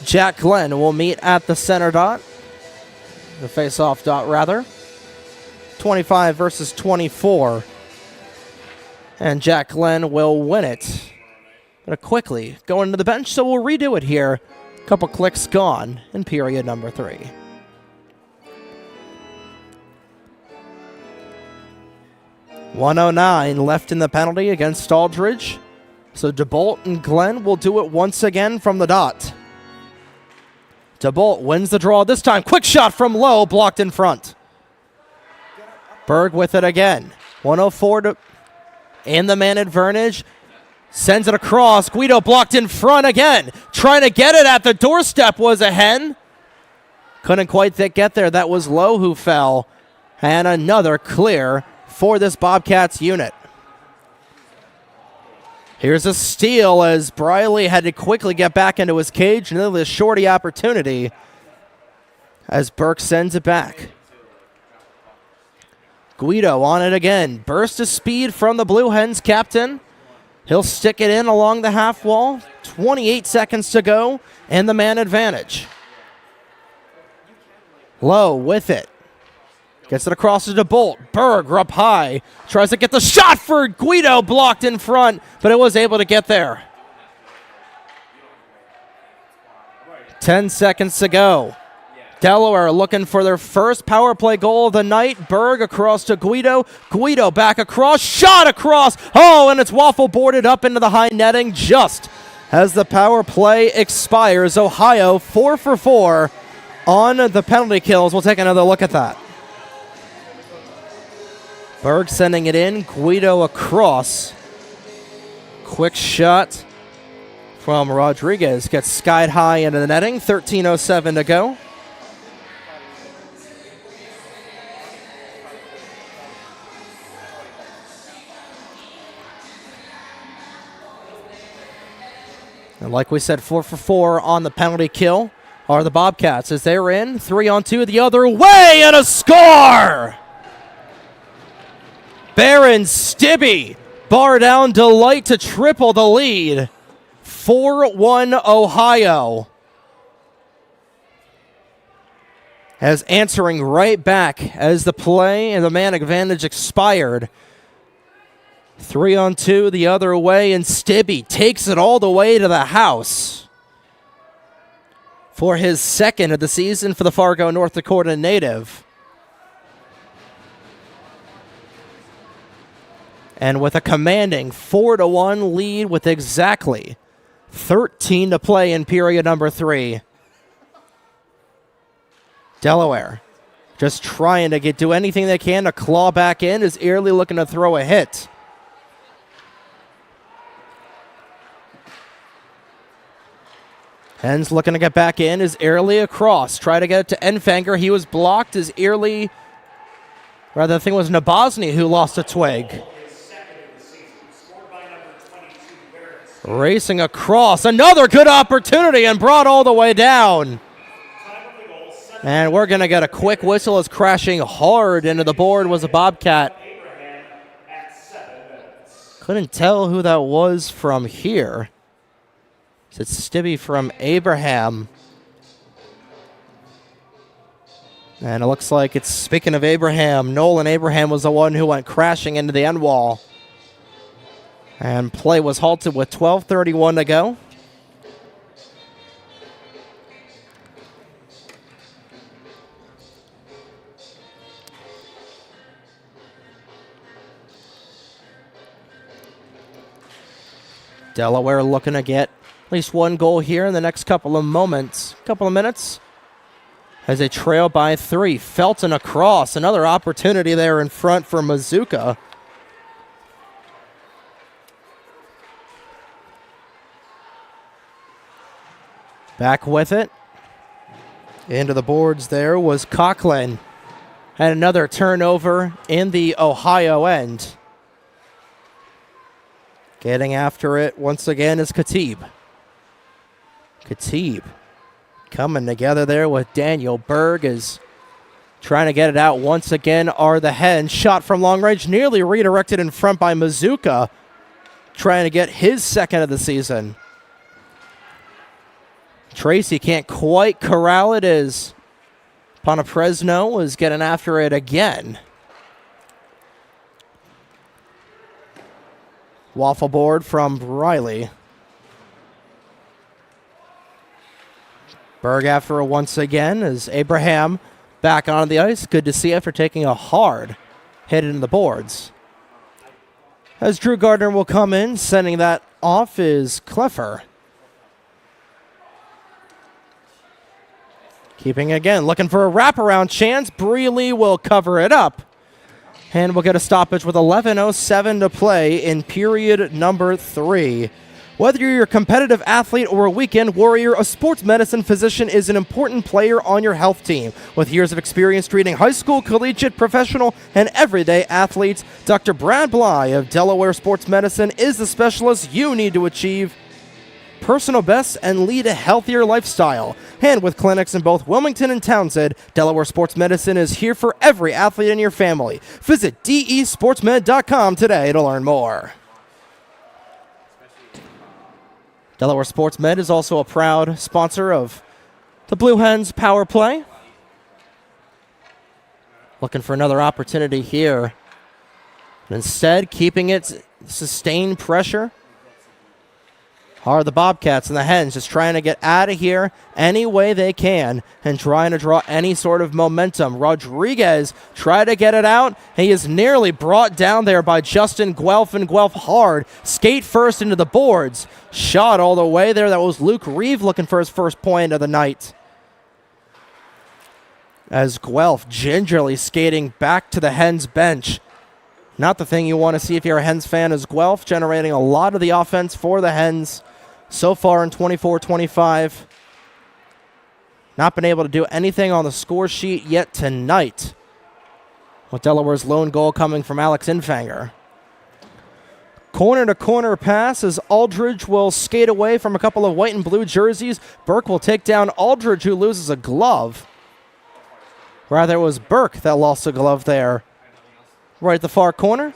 Jack Glenn will meet at the center dot. The face-off dot, rather. 25 versus 24. And Jack Glenn will win it. Gonna quickly go into the bench, so we'll redo it here. Couple clicks gone in period number 3. .109 left in the penalty against Aldridge. So DeBolt and Glenn will do it once again from the dot. DeBolt wins the draw this time. Quick shot from low, blocked in front. Berg with it again. 104 to in the man advantage. Sends it across. Guido blocked in front again. Trying to get it at the doorstep was a Hen. Couldn't quite get there. That was Lowe who fell. And another clear for this Bobcats unit. Here's a steal as Briley had to quickly get back into his cage. Nearly a shorty opportunity as Burke sends it back. Guido on it again. Burst of speed from the Blue Hens captain. He'll stick it in along the half wall. 28 seconds to go and the man advantage. Lowe with it. Gets it across to DeBolt. Berg up high. Tries to get the shot for Guido, blocked in front, but it was able to get there. 10 seconds to go. Delaware looking for their first power play goal of the night. Berg across to Guido. Guido back across. Shot across. Oh, and it's waffle boarded up into the high netting just as the power play expires. Ohio 4 for 4 on the penalty kills. We'll take another look at that. Berg sending it in. Guido across. Quick shot from Rodriguez. Gets skied high into the netting. 13:07 to go. And like we said, 4 for 4 on the penalty kill are the Bobcats as they're in. 3-on-2 the other way and a score! Baron Stibbe bar down Delight to triple the lead. 4-1 Ohio. As answering right back as the play and the man advantage expired. 3-on-2 the other way, and Stibbe takes it all the way to the house for his second of the season for the Fargo, North Dakota native. And with a commanding 4-1 lead with exactly 13 to play in period number 3. Delaware just trying to do anything they can to claw back in as Early looking to throw a hit. Hens looking to get back in as Early across. Try to get it to Enfanger. He was blocked as Early, rather I think it was Nabosny who lost a twig. Racing across. Another good opportunity and brought all the way down. And we're going to get a quick whistle as crashing hard into the board was a Bobcat. Couldn't tell who that was from here. It's Stibbe from Abraham. And it looks like it's, speaking of Abraham, Nolan Abraham was the one who went crashing into the end wall. And play was halted with 12:31 to go. Delaware looking to get at least one goal here in the next couple of minutes. As they trail by 3. Felton across. Another opportunity there in front for Mazuka. Back with it. Into the boards there was Coughlin. Had another turnover in the Ohio end. Getting after it once again is Khatib. Coming together there with Daniel Berg is trying to get it out once again are the Hens. Shot from long range, nearly redirected in front by Mazuka, trying to get his second of the season. Tracy can't quite corral it as Ponapresno is getting after it again. Waffle board from Riley. Berg after it once again as Abraham back on the ice. Good to see after taking a hard hit into the boards. As Drew Gardner will come in, sending that off is Kleffer. Keeping again, looking for a wraparound chance. Breeley will cover it up. And we'll get a stoppage with 11:07 to play in period number 3. Whether you're a competitive athlete or a weekend warrior, a sports medicine physician is an important player on your health team. With years of experience treating high school, collegiate, professional, and everyday athletes, Dr. Brad Bly of Delaware Sports Medicine is the specialist you need to achieve personal bests and lead a healthier lifestyle. And with clinics in both Wilmington and Townsend, Delaware Sports Medicine is here for every athlete in your family. Visit desportsmed.com today to learn more. Delaware Sports Med is also a proud sponsor of the Blue Hens Power Play. Looking for another opportunity here. Instead, keeping it sustained pressure are the Bobcats and the Hens just trying to get out of here any way they can and trying to draw any sort of momentum. Rodriguez tried to get it out. He is nearly brought down there by Justin Guelph, and Guelph hard. Skate first into the boards. Shot all the way there. That was Luke Reeve looking for his first point of the night. As Guelph gingerly skating back to the Hens bench. Not the thing you want to see if you're a Hens fan, is Guelph generating a lot of the offense for the Hens so far in 24-25. Not been able to do anything on the score sheet yet tonight, with Delaware's lone goal coming from Alex Infanger. Corner-to-corner pass as Aldridge will skate away from a couple of white and blue jerseys. Burke will take down Aldridge, who loses a glove. Rather, it was Burke that lost a glove there, right at the far corner.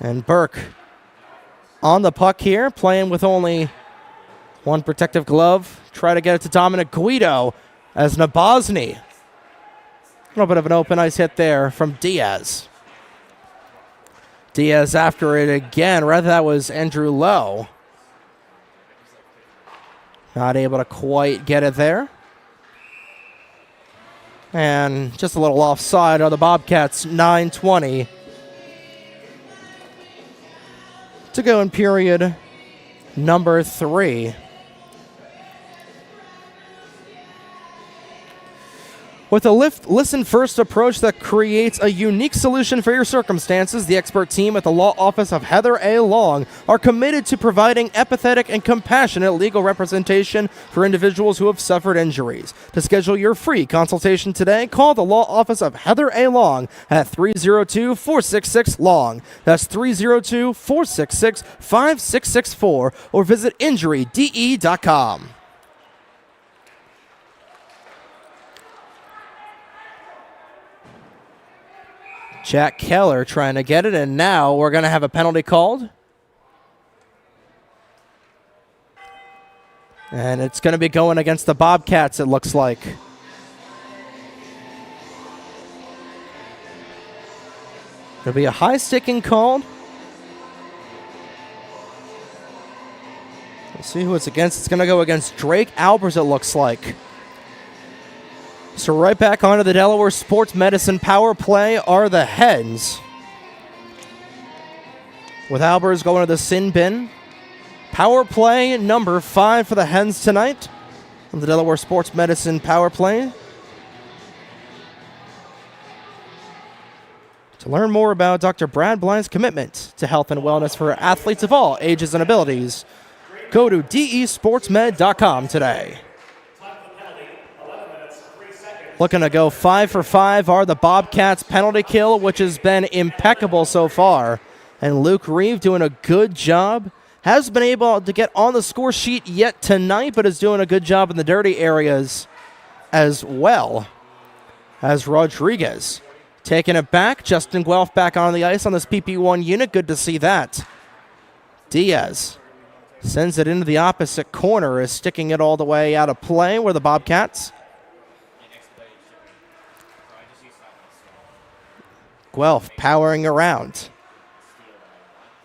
And Burke on the puck here, playing with only one protective glove. Try to get it to Dominic Guido as Nabozny. A little bit of an open ice hit there from Diaz. Diaz after it again. Rather, that was Andrew Lowe. Not able to quite get it there. And just a little offside on the Bobcats. 9:20 to go in period number 3. With a listen-first approach that creates a unique solution for your circumstances, the expert team at the law office of Heather A. Long are committed to providing empathetic and compassionate legal representation for individuals who have suffered injuries. To schedule your free consultation today, call the law office of Heather A. Long at 302-466-LONG. That's 302-466-5664, or visit injuryde.com. Jack Keller trying to get it, and now we're going to have a penalty called. And it's going to be going against the Bobcats, it looks like. There'll be a high sticking called. Let's see who it's against. It's going to go against Drake Albers, it looks like. So right back onto the Delaware Sports Medicine power play are the Hens. With Albers going to the sin bin. Power play number 5 for the Hens tonight on the Delaware Sports Medicine power play. To learn more about Dr. Brad Bly's commitment to health and wellness for athletes of all ages and abilities, go to desportsmed.com today. Looking to go 5 for 5 are the Bobcats' penalty kill, which has been impeccable so far. And Luke Reeve doing a good job has been able to get on the score sheet yet tonight, but is doing a good job in the dirty areas as well as Rodriguez. Taking it back, Justin Guelph back on the ice on this PP1 unit. Good to see that. Diaz sends it into the opposite corner, is sticking it all the way out of play where the Bobcats. Guelph powering around.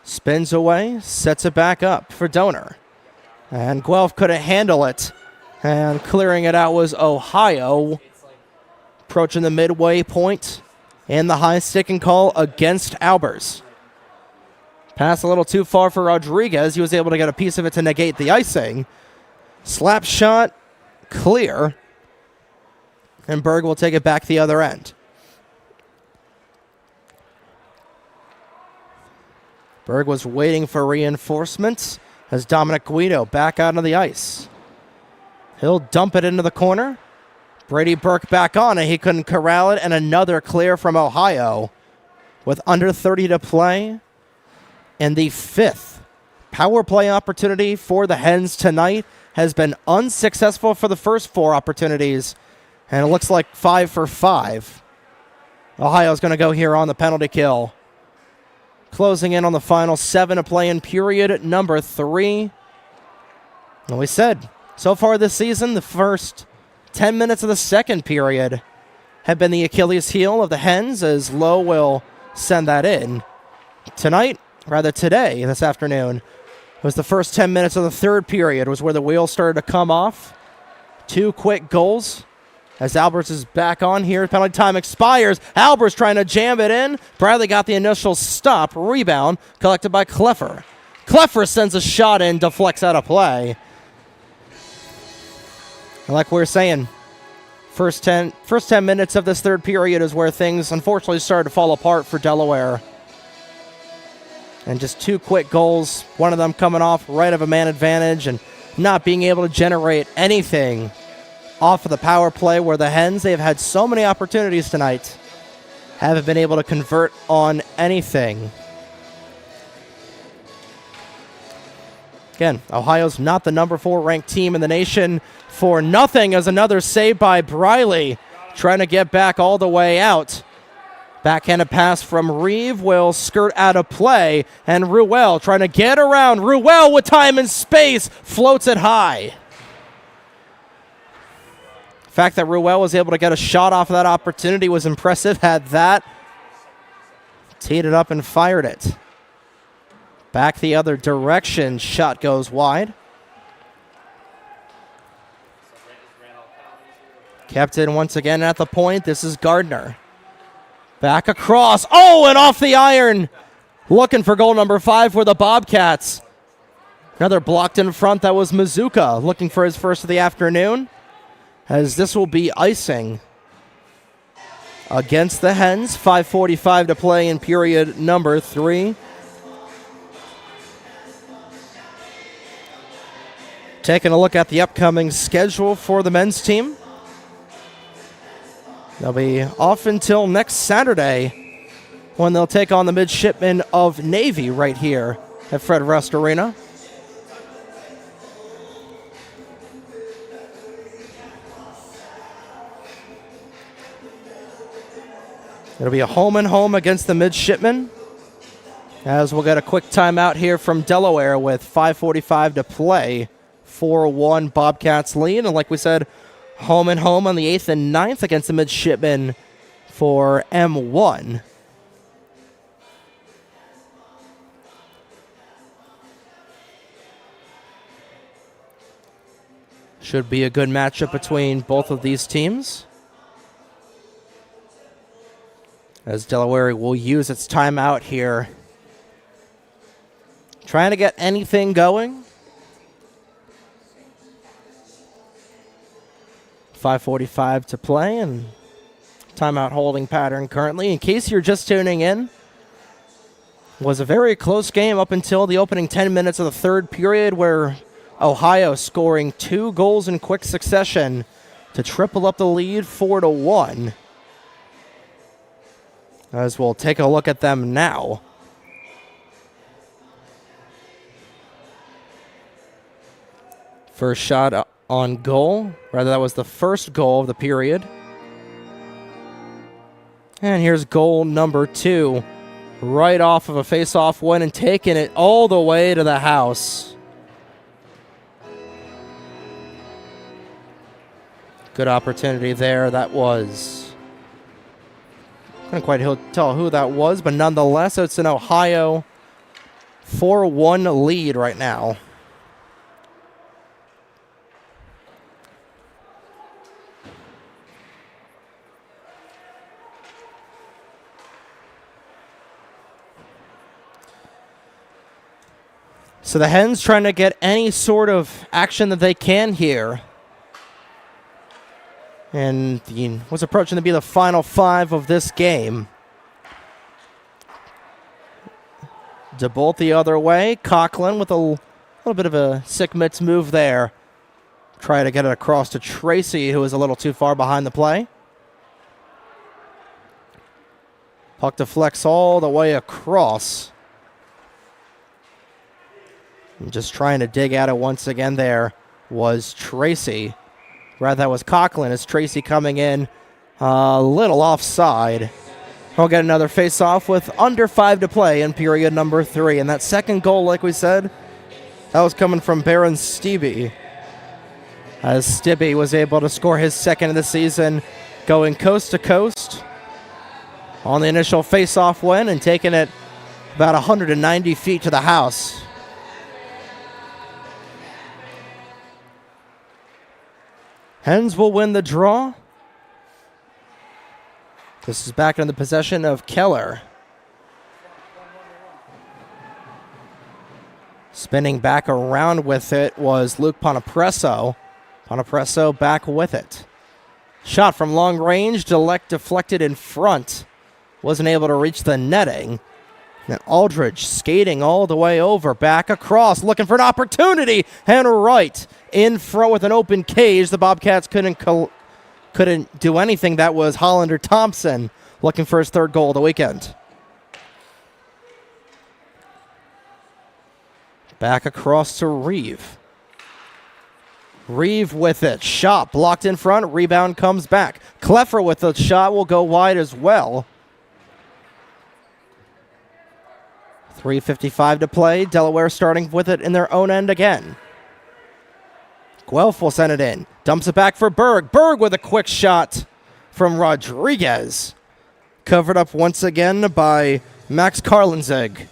Spins away, sets it back up for Donor. And Guelph couldn't handle it. And clearing it out was Ohio. Approaching the midway point. And the high sticking call against Albers. Pass a little too far for Rodriguez. He was able to get a piece of it to negate the icing. Slap shot, clear. And Berg will take it back the other end. Berg was waiting for reinforcements as Dominic Guido back out on the ice. He'll dump it into the corner. Brady Burke back on it. He couldn't corral it, and another clear from Ohio with under 30 to play. And the fifth power play opportunity for the Hens tonight has been unsuccessful for the first four opportunities, and it looks like 5 for 5. Ohio's going to go here on the penalty kill. Closing in on the final 7 to play in period number 3. And we said, so far this season, the first 10 minutes of the second period have been the Achilles heel of the Hens, as Lowe will send that in. Today, this afternoon, was the first 10 minutes of the third period was where the wheels started to come off. 2 quick goals. As Albers is back on here, penalty time expires. Albers trying to jam it in. Bradley got the initial stop. Rebound collected by Kleffer. Kleffer sends a shot in, deflects out of play. And like we were saying, first 10 minutes of this third period is where things unfortunately started to fall apart for Delaware. And just 2 quick goals, one of them coming off right of a man advantage and not being able to generate anything off of the power play, where the Hens, they've had so many opportunities tonight, haven't been able to convert on anything. Again, Ohio's not the number 4 ranked team in the nation for nothing, as another save by Briley, trying to get back all the way out. Backhanded pass from Reeve will skirt out of play, and Ruel trying to get around. Ruel with time and space, floats it high. The fact that Ruel was able to get a shot off of that opportunity was impressive. Had that, teed it up and fired it. Back the other direction, shot goes wide. Kept in once again at the point. This is Gardner. Back across. Oh, and off the iron. Looking for goal number 5 for the Bobcats. Another blocked in front. That was Mizuka looking for his first of the afternoon, as this will be icing against the Hens. 5:45 to play in period number 3. Taking a look at the upcoming schedule for the men's team. They'll be off until next Saturday, when they'll take on the midshipmen of Navy right here at Fred Rust Arena. It'll be a home and home against the midshipmen, as we'll get a quick timeout here from Delaware with 5:45 to play. 4-1 Bobcats lead. And like we said, home and home on the 8th and 9th against the midshipmen for M1. Should be a good matchup between both of these teams, as Delaware will use its timeout here, trying to get anything going. 5:45 to play, and timeout holding pattern currently. In case you're just tuning in, was a very close game up until the opening 10 minutes of the third period, where Ohio scoring 2 goals in quick succession to triple up the lead 4-1. As we'll take a look at them now. First shot on goal. Rather, that was the first goal of the period. And here's goal number 2. Right off of a face-off win and taking it all the way to the house. Good opportunity there. That was... couldn't quite tell who that was, but nonetheless, it's an Ohio 4-1 lead right now. So the Hens trying to get any sort of action that they can here. And what's approaching to be the final 5 of this game. DeBolt the other way. Conklin with a little bit of a sick mitts move there. Try to get it across to Tracy, who is a little too far behind the play. Puck deflects all the way across. And just trying to dig at it once again there was Tracy. Rather, that was Conklin as Tracy coming in a little offside. We'll get another face-off with under 5 to play in period number 3. And that second goal, like we said, that was coming from Baron Stibbe. As Stibbe was able to score his second of the season, going coast to coast on the initial face-off win and taking it about 190 feet to the house. Hens will win the draw. This is back in the possession of Keller. Spinning back around with it was Luke Ponapresso. Ponapresso back with it. Shot from long range, deflected in front. Wasn't able to reach the netting. And Aldridge skating all the way over, back across, looking for an opportunity. And right in front with an open cage. The Bobcats couldn't do anything. That was Hollander Thompson looking for his 3rd goal of the weekend. Back across to Reeve. Reeve with it. Shot blocked in front. Rebound comes back. Kleffer with the shot will go wide as well. 3:55 to play. Delaware starting with it in their own end again. Guelph will send it in. Dumps it back for Berg. Berg with a quick shot from Rodriguez. Covered up once again by Max Karlenzig.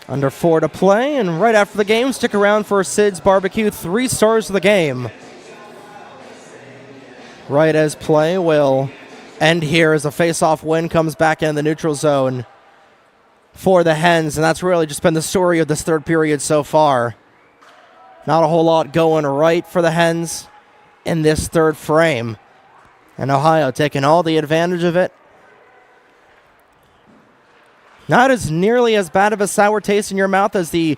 Under 4 to play, and right after the game, stick around for Sid's Barbecue 3 stars of the game. Right as play will end here as a face-off win comes back in the neutral zone for the Hens, and that's really just been the story of this 3rd period so far. Not a whole lot going right for the Hens in this 3rd frame, and Ohio taking all the advantage of it. Not as nearly as bad of a sour taste in your mouth as the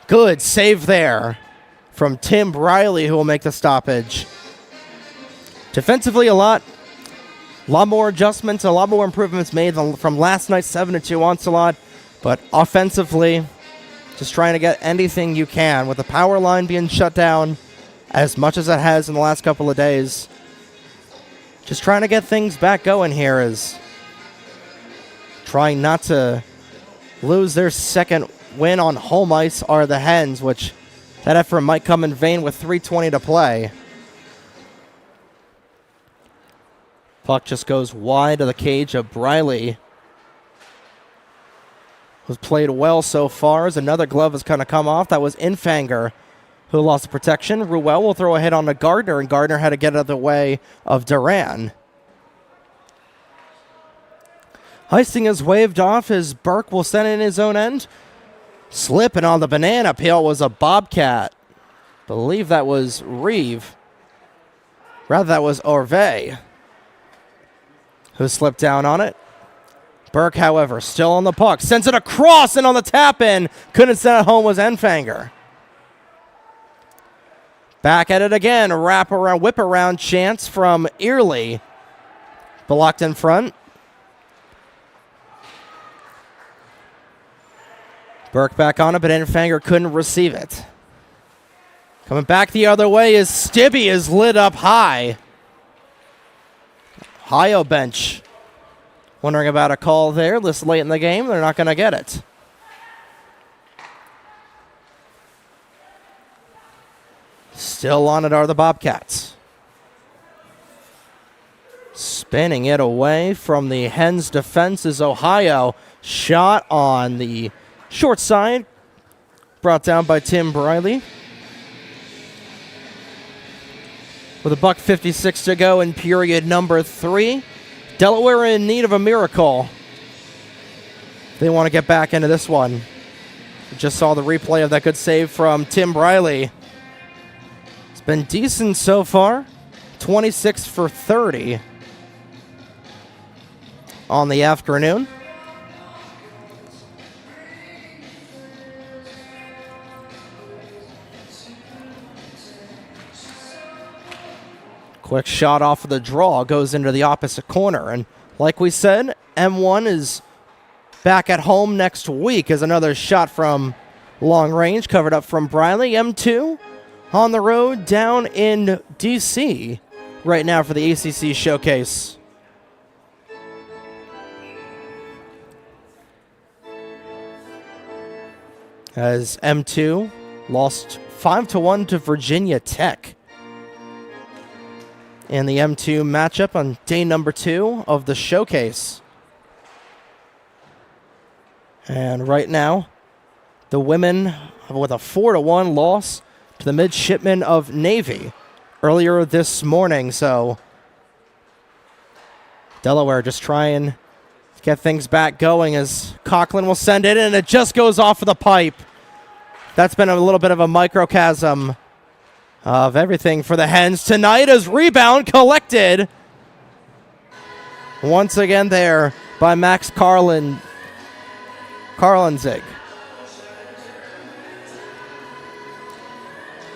good save there from Tim Briley, who will make the stoppage. Defensively, a lot more adjustments, a lot more improvements made from last night's 7-2 onslaught. But offensively, just trying to get anything you can with the power line being shut down as much as it has in the last couple of days. Just trying to get things back going here is trying not to lose their 2nd win on home ice are the Hens, which that effort might come in vain with 3:20 to play. Puck just goes wide of the cage of Briley. Was played well so far as another glove has kind of come off. That was Infanger who lost the protection. Ruel will throw a hit on to Gardner, and Gardner had to get out of the way of Duran. Icing is waved off as Burke will send in his own end. Slipping on the banana peel was a Bobcat. Believe that was Reeve. Rather, that was Orve who slipped down on it. Burke, however, still on the puck. Sends it across, and on the tap-in, couldn't send it home was Enfanger. Back at it again. Whip around chance from Early. Blocked in front. Burke back on it, but Enfanger couldn't receive it. Coming back the other way is Stibbe is lit up high. Ohio bench wondering about a call there this late in the game. They're not going to get it. Still on it are the Bobcats. Spinning it away from the Hens defense is Ohio. Shot on the short side. Brought down by Tim Briley. With a $1:56 to go in period number 3. Delaware in need of a miracle. They want to get back into this one. Just saw the replay of that good save from Tim Briley. It's been decent so far. 26 for 30 on the afternoon. Quick shot off of the draw, goes into the opposite corner. And like we said, M1 is back at home next week as another shot from long range, covered up from Briley. M2 on the road down in D.C. right now for the ACC Showcase. As M2 lost 5-1 to Virginia Tech in the M2 matchup on day number 2 of the Showcase. And right now, the women with a 4-1 loss to the Midshipmen of Navy earlier this morning. So Delaware just trying to get things back going as Conklin will send it in, and it just goes off of the pipe. That's been a little bit of a microcosm of everything for the Hens tonight as rebound collected once again there by Max Karlenzig.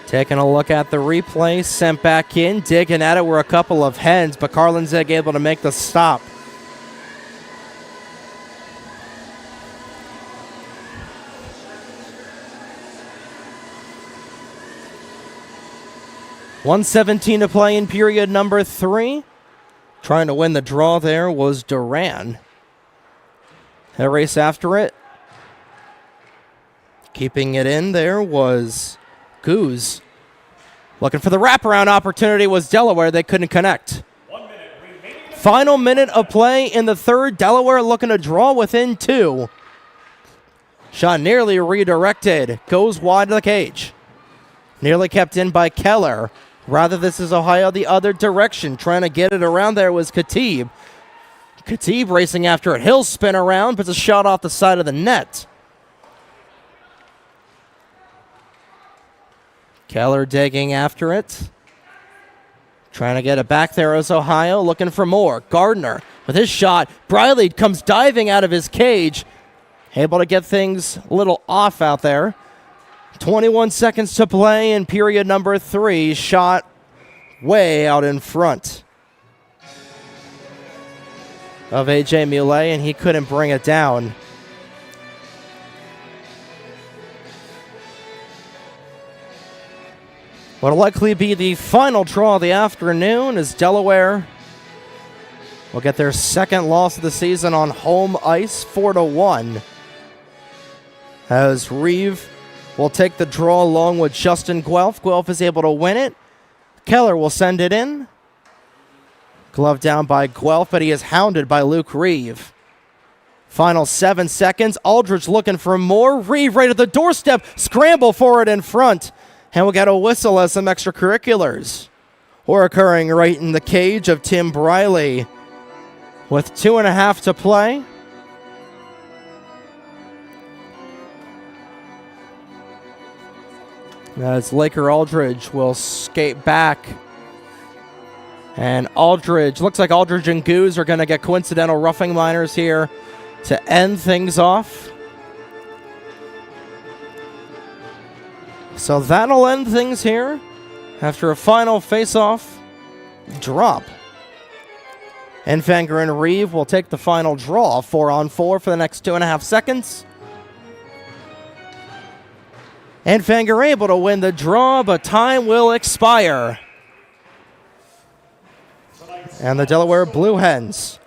Taking a look at the replay, sent back in, digging at it were a couple of Hens, but Karlenzig able to make the stop. .117 to play in period number 3. Trying to win the draw there was Duran. A race after it. Keeping it in there was Goose. Looking for the wraparound opportunity was Delaware. They couldn't connect. Final minute of play in the third. Delaware looking to draw within 2. Shot nearly redirected. Goes wide of the cage. Nearly kept in by Keller. Rather, this is Ohio the other direction. Trying to get it around there was Khatib. Khatib racing after it. He'll spin around, puts a shot off the side of the net. Keller digging after it. Trying to get it back there is Ohio. Looking for more. Gardner with his shot. Briley comes diving out of his cage. Able to get things a little off out there. 21 seconds to play in period number 3. Shot way out in front of A.J. Muley, and he couldn't bring it down. What'll likely be the final draw of the afternoon as Delaware will get their second loss of the season on home ice, 4-1. As Reeve will take the draw along with Justin Guelph. Guelph is able to win it. Keller will send it in. Glove down by Guelph, but he is hounded by Luke Reeve. Final 7 seconds. Aldridge looking for more. Reeve right at the doorstep. Scramble for it in front. And we'll get a whistle as some extracurriculars were occurring right in the cage of Tim Briley. With 2.5 to play. As Laker Aldridge will skate back. And Aldridge, looks like Aldridge and Goose are going to get coincidental roughing minors here to end things off. So that'll end things here after a final face-off drop. And Fanger and Reeve will take the final draw, 4-on-4 for the next 2.5 seconds. And Fanger able to win the draw, but time will expire. And the Delaware Blue Hens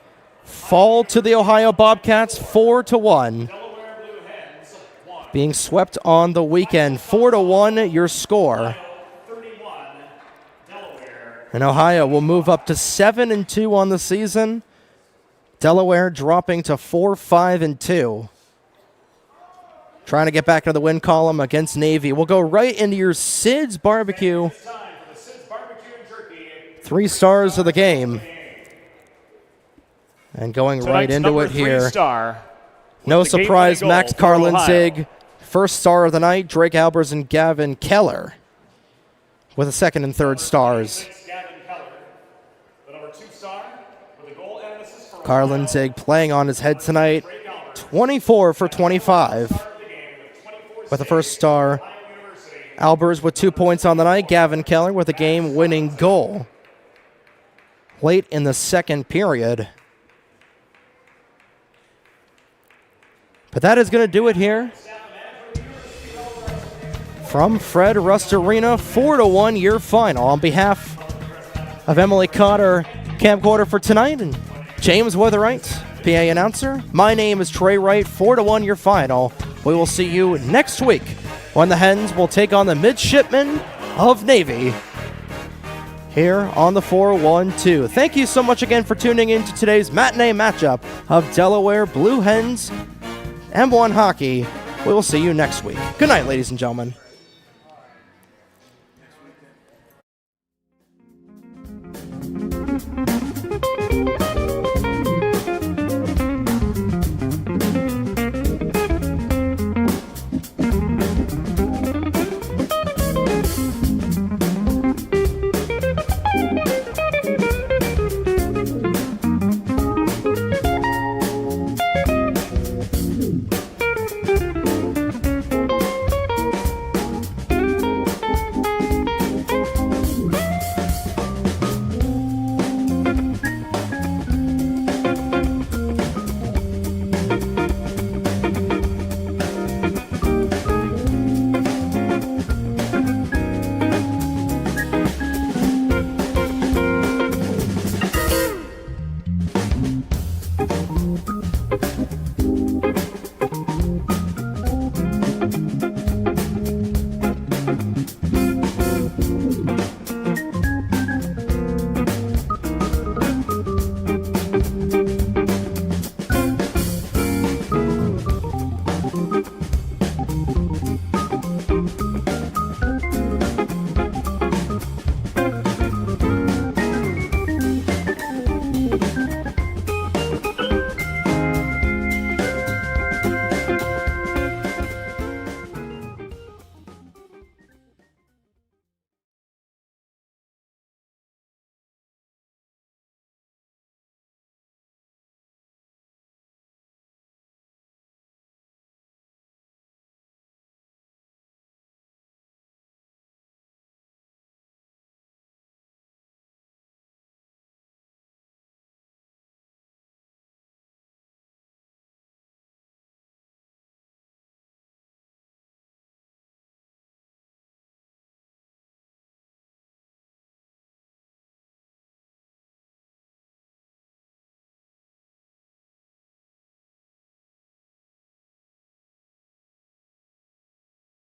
fall to the Ohio Bobcats 4-1. Being swept on the weekend, 4-1 your score. And Ohio will move up to 7-2 on the season. Delaware dropping to 4-5-2. Trying to get back into the win column against Navy. We'll go right into your Sid's Barbecue. 3 stars of the game. And going right into it here. No surprise, Max Carlinzig. First star of the night, Drake Albers and Gavin Keller with a second and third stars. Carlinzig playing on his head tonight, 24 for 25 with the first star. Albers with 2 points on the night. Gavin Keller with a game-winning goal late in the second period. But that is going to do it here from Fred Rust Arena, 4-1 your final. On behalf of Emily Cotter, camcorder for tonight, and James Witherite, PA announcer, my name is Trey Wright, 4-1 your final. We will see you next week when the Hens will take on the Midshipmen of Navy here on the 4-1-2. Thank you so much again for tuning in to today's matinee matchup of Delaware Blue Hens M1 Hockey. We will see you next week. Good night, ladies and gentlemen.